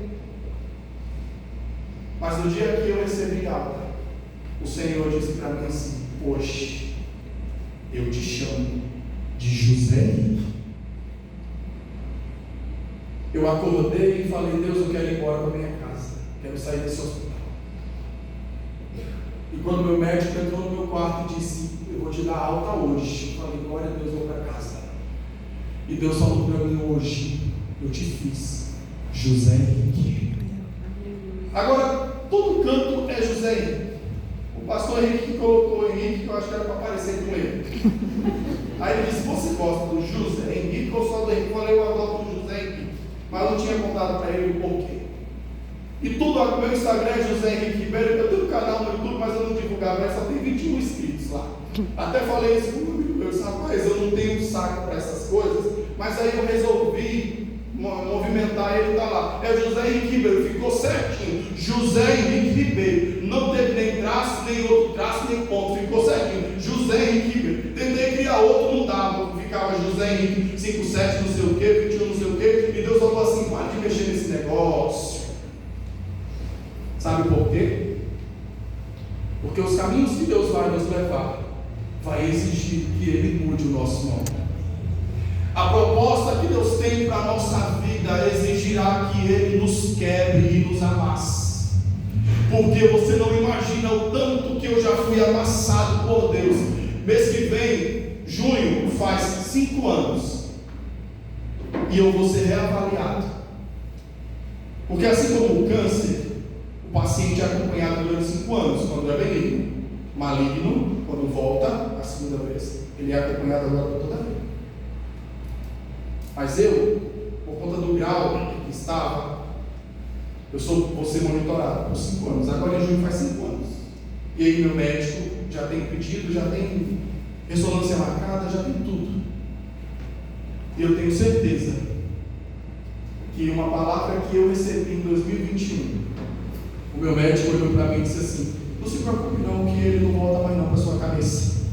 Mas no dia que eu recebi alta, o Senhor disse para mim assim: hoje eu te chamo de José Henrique. Eu acordei e falei: Deus, eu quero ir embora para minha casa, quero sair desse hospital. E quando meu médico entrou no meu quarto e disse: eu vou te dar alta hoje, eu falei: glória a Deus, eu vou para casa. E Deus falou para mim: hoje eu te fiz José Henrique. Agora, todo canto é José Henrique. O pastor Henrique colocou Henrique, que eu acho que era para parecer com ele. Aí ele disse: você gosta do José Henrique ou só do Henrique? Eu falei: eu adoro o José Henrique. Mas não tinha contado para ele o porquê. E tudo o meu Instagram é José Henrique Ribeiro. Eu tenho um canal no YouTube, mas eu não divulgava, mas só tem 21 inscritos lá. Até falei isso com um amigo meu: rapaz, eu não tenho um saco para essas coisas. Mas aí eu resolvi movimentar, ele está lá. É José Henrique Ribeiro, ficou certinho. José Henrique Ribeiro. Não teve nem traço, nem outro traço, nem ponto. Ficou certinho. José Henrique Ribeiro. Tentei criar outro, não dava. Ficava José Henrique 57, não sei o que, 21, não sei o que. E Deus falou assim: para de mexer nesse negócio. Sabe por quê? Porque os caminhos que Deus vai nos levar vai exigir que Ele mude o nosso nome. A proposta que Deus tem para a nossa vida exigirá que Ele nos quebre e nos amasse. Porque você não imagina o tanto que eu já fui amassado por Deus. Mês que vem, junho, faz 5 anos. E eu vou ser reavaliado. Porque assim como o câncer, o paciente é acompanhado durante 5 anos, quando é benigno. Maligno, quando volta a segunda vez, ele é acompanhado agora por toda a vida. Mas eu, por conta do grau que estava, vou ser monitorado por 5 anos. Agora em junho faz 5 anos. E aí meu médico já tem pedido, já tem ressonância marcada, já tem tudo. E eu tenho certeza que uma palavra que eu recebi em 2021, o meu médico olhou para mim e disse assim: não se preocupe não, que ele não volta mais não para sua cabeça.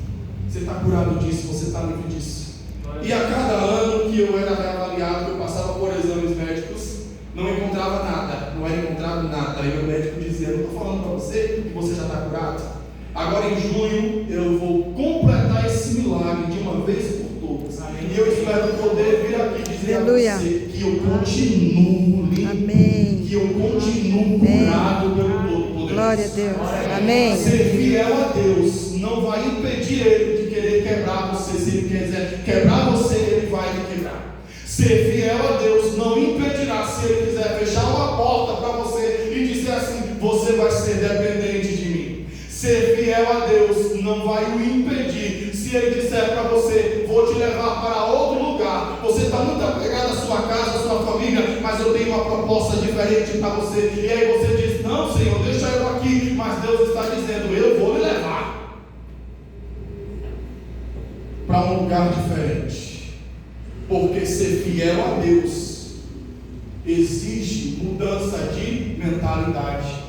Você está curado disso, você está livre disso. E a cada ano que eu era reavaliado, que eu passava por exames médicos, não encontrava nada, não era encontrado nada. Aí o médico dizia: não estou falando para você que você já está curado. Agora em junho eu vou completar esse milagre de uma vez por todas. E eu espero poder vir aqui dizer Aleluia. a você que eu continuo limpo, Amém. que eu continuo Amém. curado pelo Todo-Poderoso. Glória a Deus. Amém. Ser fiel a Deus não vai impedir Ele de querer quebrar você. Se Ele quiser quebrar você, Ele vai lhe quebrar. Ser fiel a Deus não impedirá, se Ele quiser fechar uma porta para você e dizer assim: você vai ser dependente de mim. Ser fiel a Deus não vai o impedir, se Ele disser para você: vou te levar para outro lugar. Você está muito apegado à sua casa, à sua família, mas eu tenho uma proposta diferente para você. E aí você diz: não, Senhor, deixa eu aqui. Mas Deus está dizendo: eu vou lhe levar para um lugar diferente. Porque ser fiel a Deus exige mudança de mentalidade.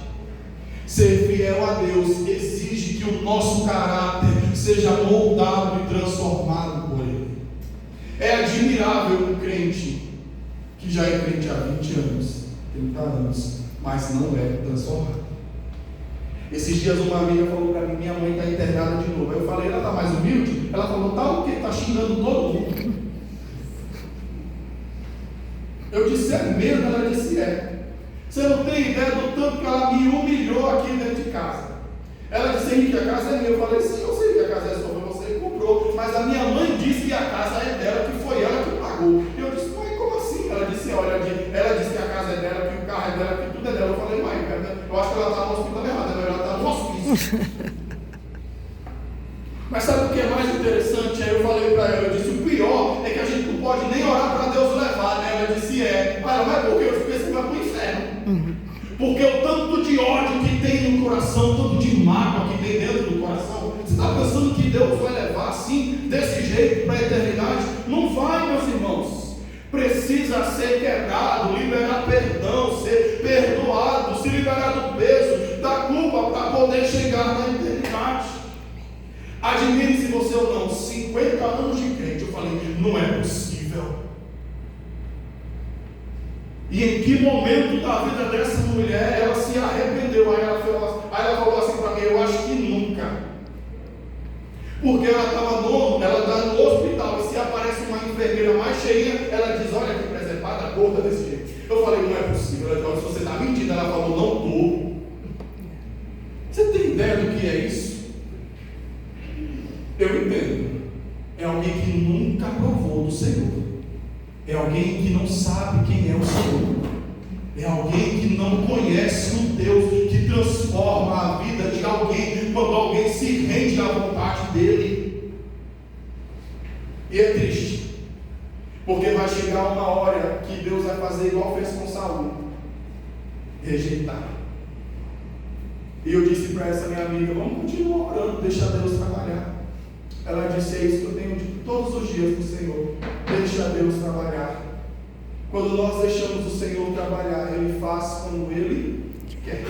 Ser fiel a Deus exige que o nosso caráter seja moldado e transformado por Ele. É admirável um crente que já é crente há 20 anos, 30 anos, mas não é transformado. Esses dias uma amiga falou para mim: minha mãe está internada de novo. Eu falei: ela está mais humilde? Ela falou: tá o quê? Está xingando todo mundo. Eu disse: é mesmo? Ela disse: é. Você não tem ideia do tanto que ela me humilhou aqui dentro de casa. Ela disse: Henrique, a casa é minha. Eu falei: sim, eu sei que a casa é sua, foi você que comprou. Mas a minha mãe disse que a casa é dela, que foi ela que pagou. E eu disse: mãe, como assim? Ela disse: olha, ela disse que a casa é dela, que o carro é dela, que tudo é dela. Eu falei: mãe, eu acho que ela está no hospital errado, ela está no hospício. Mas sabe o que é mais interessante? Aí eu falei para ela, eu disse: o pior é que a gente não pode nem orar para Deus levar, né? Ela disse: é. Mas por quê? Eu disse: você vai para o inferno. Porque o tanto de ódio que tem no coração, o tanto de mágoa que tem dentro do coração, você está pensando que Deus vai levar assim, desse jeito, para a eternidade? Não vai, meus irmãos. Precisa ser quebrado, liberar perdão, ser perdoado, se liberar do peso, da culpa, para poder chegar na eternidade. Admire se você ou não, 50 anos de crente. Eu falei: não é possível. E em que momento da vida dessa mulher ela se arrependeu? Aí ela falou assim para mim: eu acho que nunca. Porque ela está no hospital, e se aparece uma enfermeira mais cheinha, ela diz: olha que preservada, gorda desse jeito. Eu falei: não é possível. Ela falou: se você está mentindo. Ela falou: não estou. Você tem ideia do que é isso? Eu entendo. É alguém que nunca provou do Senhor. É alguém que não sabe quem é o Senhor. É alguém que não conhece o Deus que transforma a vida de alguém quando alguém se rende à vontade dele. E é triste, porque vai chegar uma hora que Deus vai fazer igual fez com Saul, rejeitar. E eu disse para essa minha amiga: vamos continuar orando, deixa Deus trabalhar. Ela disse: é isso que eu tenho dito todos os dias para o Senhor: deixa Deus trabalhar. Quando nós deixamos o Senhor trabalhar, Ele faz como Ele quer.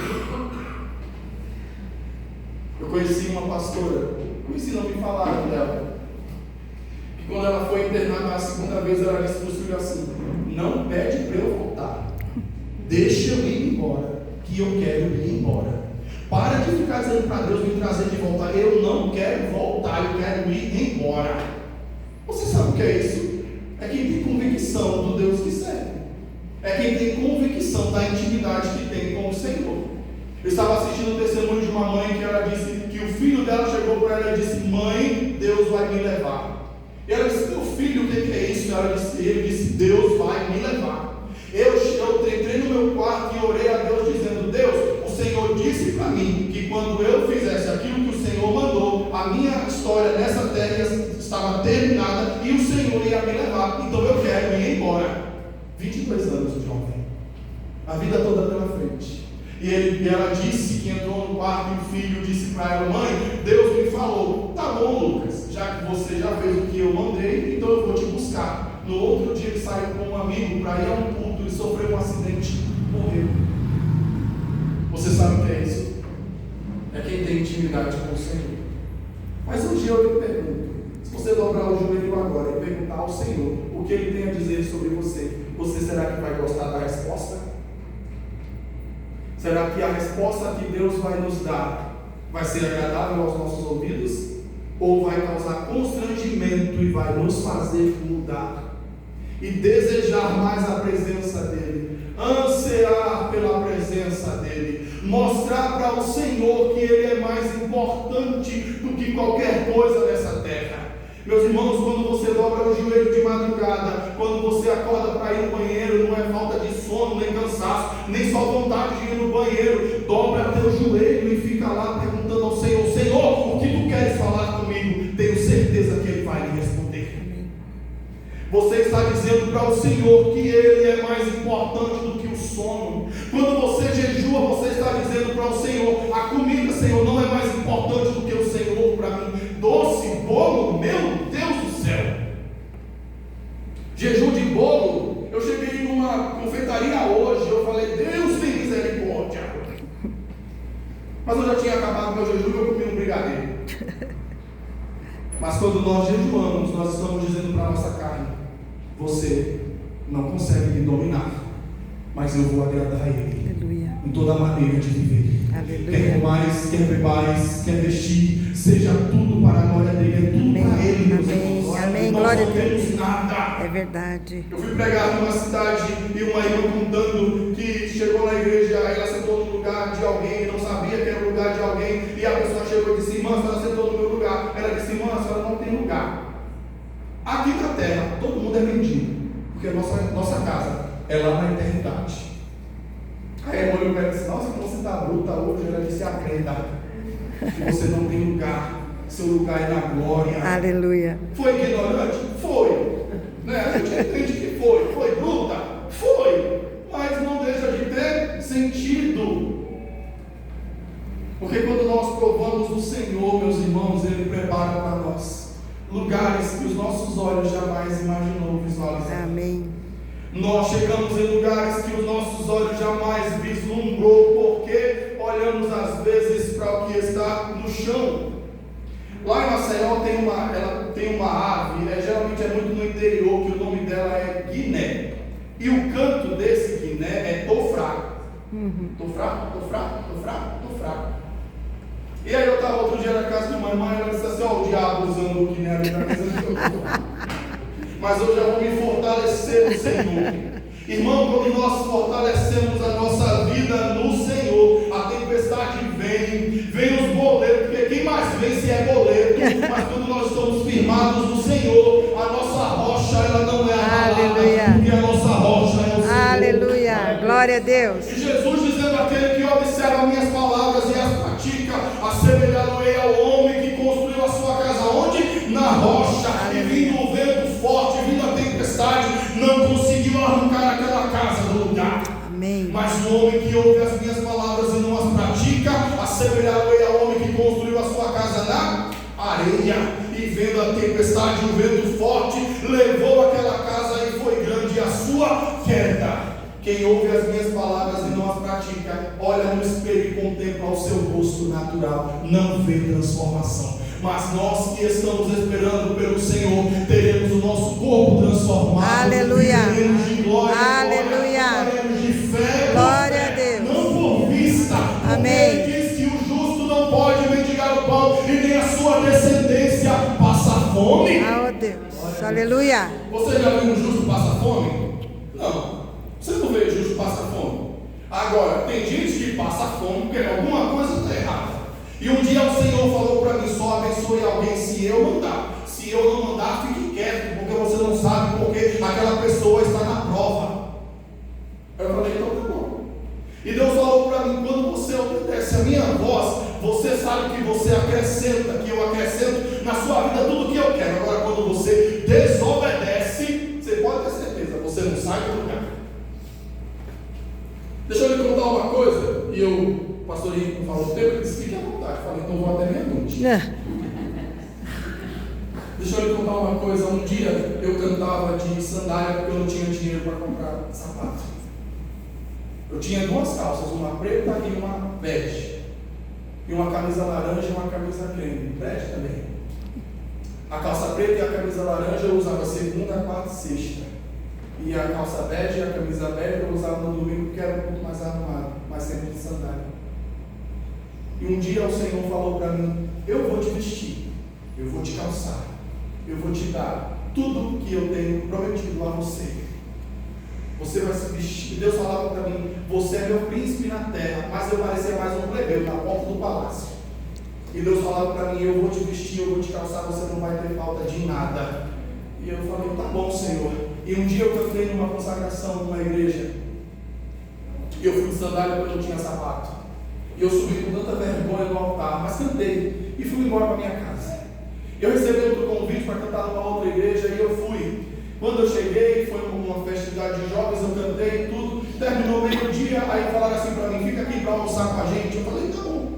Eu conheci uma pastora, não me falaram dela, que quando ela foi internada a segunda vez, ela disse para os filhos assim: não pede para eu voltar, deixa eu ir embora, que eu quero ir embora. Para de ficar dizendo para Deus me trazer de volta. Eu não quero voltar, eu quero ir embora. Você sabe o que é isso? É quem tem convicção do Deus que serve. É quem tem convicção da intimidade que tem com o Senhor. Eu estava assistindo o testemunho de uma mãe que ela disse que o filho dela chegou para ela e disse: mãe, Deus vai me levar. E ela disse: meu filho, o que é isso? Ele disse: Deus vai me levar. Eu entrei no meu quarto e orei a Deus dizendo: Deus, o Senhor disse para mim que quando eu fizesse aquilo que o Senhor mandou, a minha história nessa terra estava terminada e o Senhor ia me levar. Então eu quero ir embora. 22 anos o jovem, a vida toda pela frente. E ela disse que entrou no quarto e o filho disse para ela: mãe, Deus me falou: tá bom, Lucas, já que você já fez o que eu mandei, então eu vou te buscar. No outro dia ele saiu com um amigo para ir a um culto, ele sofreu um acidente, morreu. Você sabe o que é isso? É quem tem intimidade com o Senhor. Mas um dia eu lhe pergunto: Se você dobrar o joelho agora e perguntar ao Senhor o que Ele tem a dizer sobre você, você será que vai gostar da resposta? Será que a resposta que Deus vai nos dar vai ser agradável aos nossos ouvidos? Ou vai causar constrangimento e vai nos fazer mudar e desejar mais a presença dEle, ansiar pela presença dEle, mostrar para o Senhor que Ele é mais importante do que qualquer coisa nessa terra? Meus irmãos, quando você dobra o joelho de madrugada, quando você acorda para ir no banheiro, não é falta de sono, nem cansaço, nem só vontade de ir no banheiro, dobra teu joelho e fica lá perguntando ao Senhor: Senhor, o que tu queres falar comigo? Tenho certeza que Ele vai lhe responder. Você está dizendo para o Senhor que Ele é mais importante do que o sono. Quando você jejua, você está dizendo para o Senhor: a comida, Senhor, não é mais importante do que o Senhor para mim. Doce, bolo, meu Deus do céu. Jejum de bolo. Eu cheguei numa confeitaria hoje, eu falei: Deus tem misericórdia. Mas eu já tinha acabado meu jejum e eu comi um brigadeiro. Mas quando nós jejuamos, nós estamos dizendo para a nossa carne: você não consegue me dominar, mas eu vou agradar a Ele. Aleluia. Em toda maneira de viver. Aleluia. Quer mais, quer bebais, quer vestir, seja tudo para a glória dele, é tudo para Ele, meus irmãos. Amém. Nós Glória não a Deus. temos nada. É verdade. Eu fui pregar numa cidade e uma irmã contando que chegou na igreja, ela sentou no lugar de alguém, não sabia que era o lugar de alguém, e a pessoa chegou e disse: irmã, a senhora sentou no meu lugar. Ela disse: irmã, a senhora não tem lugar. Aqui na terra, todo mundo é mendigo, porque a nossa casa é lá na eternidade. Aí a irmã olhou para ela e disse: nossa, como você está bruta hoje. Ela disse: aprenda que você não tem lugar, seu lugar é na glória. Aleluia. Foi ignorante? Foi. Né? A gente entende que foi bruta? Foi, mas não deixa de ter sentido. Porque quando nós provamos o Senhor, meus irmãos, Ele prepara para nós lugares que os nossos olhos jamais imaginou visualizar. Amém. Nós chegamos em lugares que os nossos olhos jamais vislumbrou, porque olhamos às vezes para o que está no chão. Lá em Maceió tem uma ave, geralmente é muito no interior, que o nome dela é guiné. E o canto desse guiné é tô fraco. Tô fraco, tô fraco, tô fraco, tô fraco. E aí eu estava outro dia na casa de uma irmã, ela disse assim: ó, o diabo usando o guiné ali para dizer: mas eu já vou me fortalecer no Senhor. Irmão, quando nós fortalecemos a nossa vida no Senhor, a tempestade vem os boletos, porque quem mais vem se é boleto, mas quando nós estamos firmados no Senhor, a nossa rocha, ela não é abalada, porque a nossa rocha é o Senhor. Aleluia, glória a Deus. E Jesus dizendo: aquele que observa minhas palavras e as pratica, assemelhá-lo-ei ao homem que construiu a sua casa onde? Na rocha. Aleluia. E vindo o vento forte, vindo a tempestade, não conseguiu arrancar aquela casa do lugar. Amém. Mas o homem que ouve as minhas palavras e não as pratica, assemelhá-lo-ei ao homem que construiu a sua casa na areia. E vendo a tempestade, o vento forte, levou aquela casa e foi grande a sua queda. Quem ouve as minhas palavras e não as pratica, olha no espelho e contempla o seu rosto natural, não vê transformação. Mas nós que estamos esperando pelo Senhor, teremos o nosso corpo transformado. Aleluia. Teremos de glória, aleluia. Teremos de fé, glória a Deus. Não por vista. Amém. Ele diz que o justo não pode mendigar o pão e nem a sua descendência passa fome. Oh Deus, aleluia. Você já viu um justo passa fome? Não. Você não vê justo passa fome. Agora, tem gente que passa fome porque alguma coisa está errada. E um dia o Senhor falou para mim: só abençoe alguém se eu mandar. Se eu não mandar, fique quieto, porque você não sabe porque aquela pessoa está na prova. Eu falei: então tá bom. E Deus falou para mim: quando você obedece a minha voz, você sabe que você acrescenta, que eu acrescento na sua vida tudo que eu quero. Agora, quando você desobedece, você pode ter certeza, você não sai do lugar. Deixa eu lhe contar uma coisa. E o pastor Henrique falou o tempo, ele disse: fique à vontade. Eu falei: então vou até meia-noite. Deixa eu lhe contar uma coisa. Um dia eu cantava de sandália porque eu não tinha dinheiro para comprar sapato. Eu tinha duas calças, uma preta e uma bege. E uma camisa laranja e uma camisa creme. Bege também. A calça preta e a camisa laranja eu usava segunda, quarta e sexta. E a calça bege e a camisa bege eu usava no domingo porque era um pouco mais arrumado, mas sempre de sandália. E um dia o Senhor falou para mim: eu vou te vestir, eu vou te calçar, eu vou te dar tudo que eu tenho prometido a você. Você vai se vestir. Deus falava para mim: você é meu príncipe na terra, mas eu parecia mais um plebeu na porta do palácio. E Deus falava para mim: eu vou te vestir, eu vou te calçar, você não vai ter falta de nada. E eu falei: tá bom, Senhor. E um dia eu cantei numa consagração numa igreja. E eu fui de sandália porque eu não tinha sapato. E eu subi com tanta vergonha no altar, mas cantei e fui embora para minha casa. Eu recebi outro convite para cantar numa outra igreja e eu fui. Quando eu cheguei, foi uma festividade de jovens, eu cantei e tudo. Terminou meio-dia, aí falaram assim para mim: fica aqui para almoçar com a gente. Eu falei: tá bom.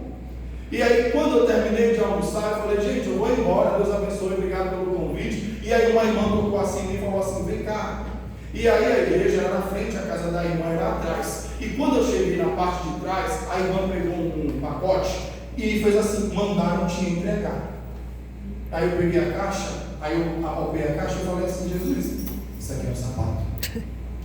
E aí, quando eu terminei de almoçar, eu falei: gente, eu vou embora, Deus abençoe, obrigado pelo convite. E aí uma irmã tocou assim e falou assim: vem cá. E aí a igreja era na frente, a casa da irmã era atrás. E quando eu cheguei na parte de trás, a irmã pegou um pacote e fez assim: mandaram te entregar. Aí eu peguei a caixa, aí eu abri a caixa e falei assim: Jesus, isso aqui é um sapato.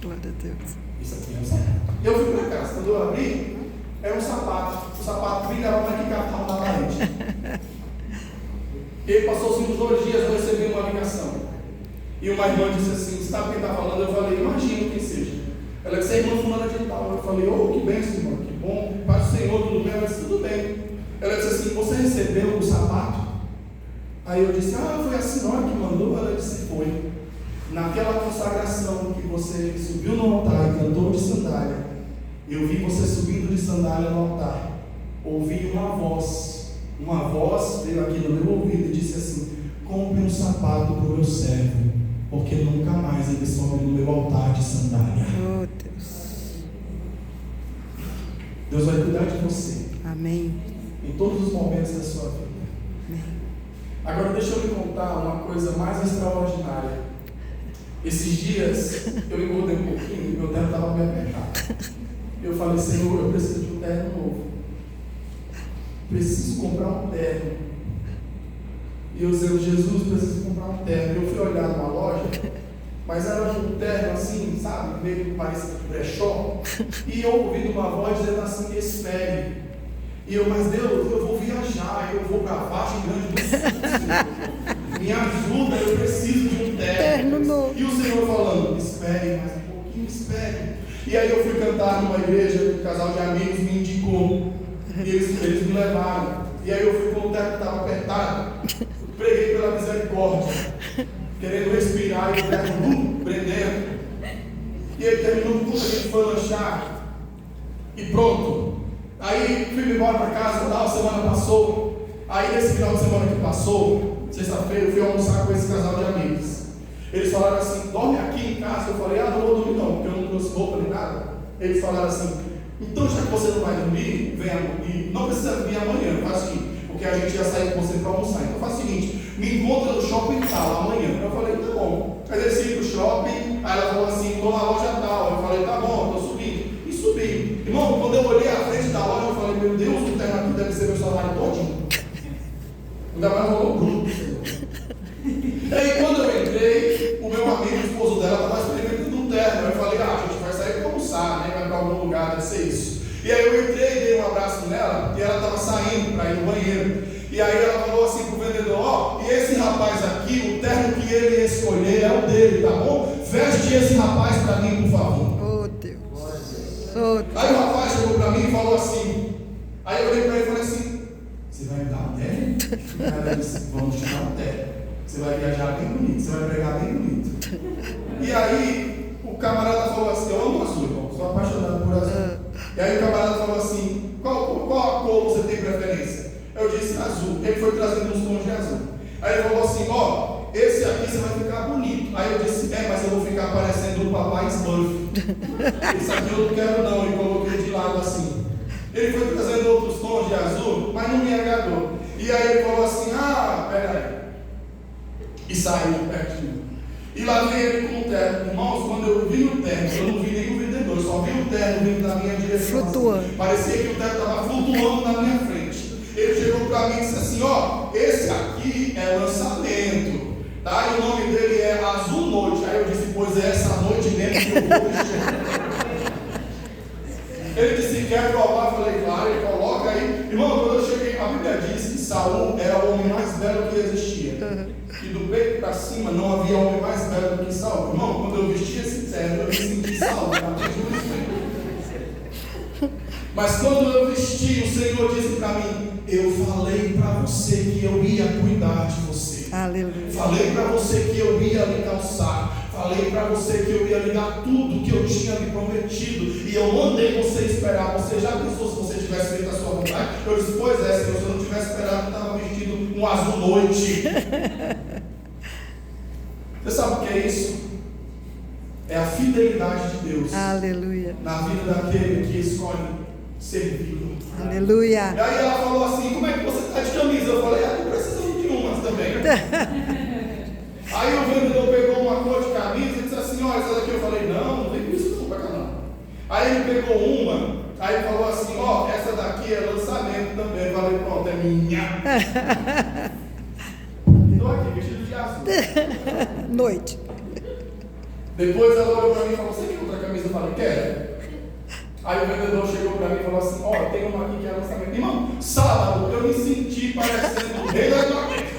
Glória a Deus. Isso aqui é um sapato. E eu fui para casa, quando eu abri, era um sapato. O sapato brilhava mais que cartão da parede. E aí passou-se uns 2 dias, eu recebi uma ligação. E uma irmã disse assim: sabe quem está falando? Eu falei: imagino quem seja. Ela disse: é a irmã fulana de tal. Eu falei: oh, que bênção, irmã, que bom. Paz do Senhor, tudo bem? Ela disse: tudo bem. Ela disse assim: você recebeu o sapato? Aí eu disse: ah, foi a senhora que mandou? Ela disse: foi. Naquela consagração que você subiu no altar e cantou de sandália, eu vi você subindo de sandália no altar. Ouvi uma voz veio aqui no meu ouvido e disse assim: compre um sapato para o meu servo, porque nunca mais ele sobe no meu altar de sandália. Oh, Deus. Deus vai cuidar de você. Amém. Em todos os momentos da sua vida. Amém. Agora deixa eu lhe contar uma coisa mais extraordinária. Esses dias eu engordei um pouquinho e meu terno estava bem apertado. Eu falei: Senhor, eu preciso de um terno novo. Preciso comprar um terno. E eu disse: Jesus, preciso comprar um terno. Eu fui olhar numa loja, mas era um terno assim, sabe, meio parecido com brechó. E eu ouvi uma voz dizendo assim: espere. E eu: mas Deus, eu vou viajar, eu vou para a Vargem Grande do Sul. Me ajuda, eu preciso de um terno novo. E o Senhor falando: espere mais um pouquinho, espere. E aí eu fui cantar numa igreja, um casal de amigos me indicou. E eles me levaram. E aí eu fui com o terno que estava apertado. Preguei pela misericórdia, querendo respirar, e o terno prendendo. E ele terminou o culto, a gente foi lanchar. E pronto. Aí fui embora para casa, tal, semana passou. Aí nesse final de semana que passou, sexta-feira, eu fui almoçar com esse casal de amigos. Eles falaram assim: dorme aqui em casa. Eu falei: ah, não vou dormir não, porque eu não trouxe roupa nem nada. Eles falaram assim: então já que você não vai dormir, venha e não precisa vir amanhã, faz o seguinte, porque a gente ia sair com você para almoçar. Então faz o seguinte, me encontra no shopping tal, amanhã. Eu falei: tá bom. Aí desci pro shopping, aí ela falou assim: estou na loja tal. Eu falei: tá bom, estou subindo. E subi. Irmão, quando eu olhei à frente da loja, eu falei: meu Deus, o terno aqui deve ser meu salário todinho. Ainda mais rolou bruto. E aí quando eu entrei, o meu amigo, o esposo dela, estava experimentando um terno. Eu falei: ah, a gente vai sair para almoçar, né? Vai para algum lugar, deve ser isso. E aí eu entrei, dei um abraço nela, e ela estava saindo para ir no banheiro. E aí ela falou assim pro vendedor: ó, e esse rapaz aqui, o terno que ele escolher é o dele, tá bom? Veste esse rapaz para mim, por favor. Oh, Deus. Oh, Deus. Aí o rapaz chegou para mim e falou assim. Aí eu olhei para ele e falei assim: você vai me dar um terno? Ela disse: vamos te dar um terno. Você vai viajar bem bonito, você vai pregar bem bonito. E aí o camarada falou assim: eu amo azul, irmão, sou apaixonado por azul. E aí o camarada falou assim: qual a cor você tem preferência? Eu disse: azul. Ele foi trazendo uns tons de azul. Aí ele falou assim: ó, esse aqui você vai ficar bonito. Aí eu disse: mas eu vou ficar parecendo o papai Smurf. Esse aqui eu não quero não. E coloquei de lado assim. Ele foi trazendo outros tons de azul, mas não me agradou. E aí ele falou assim: peraí. E saiu pertinho. E lá vem ele com o terno. Irmãos, quando eu vi o terno, eu não vi nenhum vendedor, eu só vi o terno vindo na minha direção. Flutuando. Assim. Parecia que o terno estava flutuando na minha frente. Ele chegou para mim e disse assim: ó, esse aqui é lançamento. Tá? E o nome dele é Azul Noite. Aí eu disse, pois é essa noite mesmo que eu vou vestir. Ele disse, quer provar? Eu falei, claro, ele coloca aí. Irmão, quando eu cheguei, a Bíblia diz que Saul era o homem mais belo que existia. E do peito para cima não havia homem mais belo do que Saul. Irmão, quando eu vesti esse terno, eu me senti Saul. Mas quando eu vesti, o Senhor disse para mim, eu falei para você que eu ia cuidar de você. Aleluia. Falei para você que eu ia lhe calçar. Falei para você que eu ia lhe dar tudo que eu tinha lhe prometido. E eu mandei você esperar. Você já pensou se você tivesse feito a sua vontade? Eu disse, pois é, Senhor, se eu não tivesse esperado, eu estava vestido um azul noite. Você sabe o que é isso? É a fidelidade de Deus. Aleluia. Na vida daquele que escolhe servi-lo. Aleluia. E aí ela falou assim, como é que você está de camisa? Eu falei, eu preciso de umas também. Aí o vendedor pegou uma cor de camisa e disse assim, olha, essa daqui. Eu falei, não vem com isso não, pra cá não. Aí ele pegou uma, aí ele falou assim, ó, essa daqui é lançamento também. Eu falei, pronto, é minha. Estou aqui, vestido de azul. Noite. Depois ela olhou para mim e falou, você quer outra camisa? Eu falei, quero. Aí o vendedor chegou para mim e falou assim, ó, tem uma aqui que é lançamento. Irmão, sábado eu me senti parecendo o rei da Inglaterra.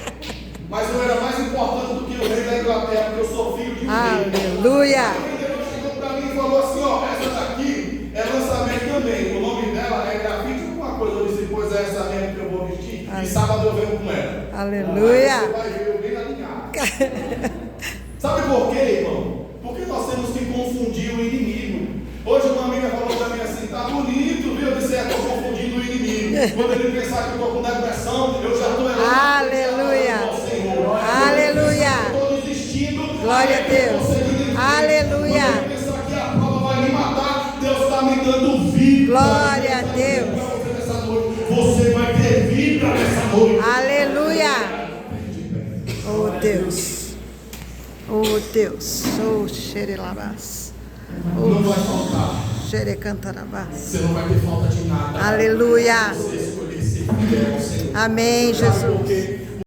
Mas eu era mais importante do que o rei da Inglaterra, porque eu sou filho de um rei. Aleluia. Aí o vendedor chegou para mim e falou assim, ó, essa daqui é lançamento também. O nome dela é grafite alguma coisa. Eu disse, pois é essa mesmo que eu vou vestir. E sábado eu venho com ela. Aleluia. Aí você vai ver eu bem alinhado. Sabe por quê, irmão? Porque nós temos que confundir o inimigo. Hoje uma amiga falou para mim assim, tá bonito, viu? Eu disse, estou confundindo o inimigo. Quando ele pensar que eu estou com depressão, eu já estou Aleluia. Aleluia. Eu estou desistindo. Glória a Deus. Aleluia. Quando ele pensar que a prova vai me matar, Deus está me dando vida. Glória a Deus. Você vai ter vida nessa noite. Aleluia. Oh Deus. Oh Deus. Oh xerelabás. Não vai faltar. Xerecantarabás. Você não vai ter falta de nada. Aleluia. Você escolher ser fiel ao Senhor. Amém, Sabe por Jesus. quê?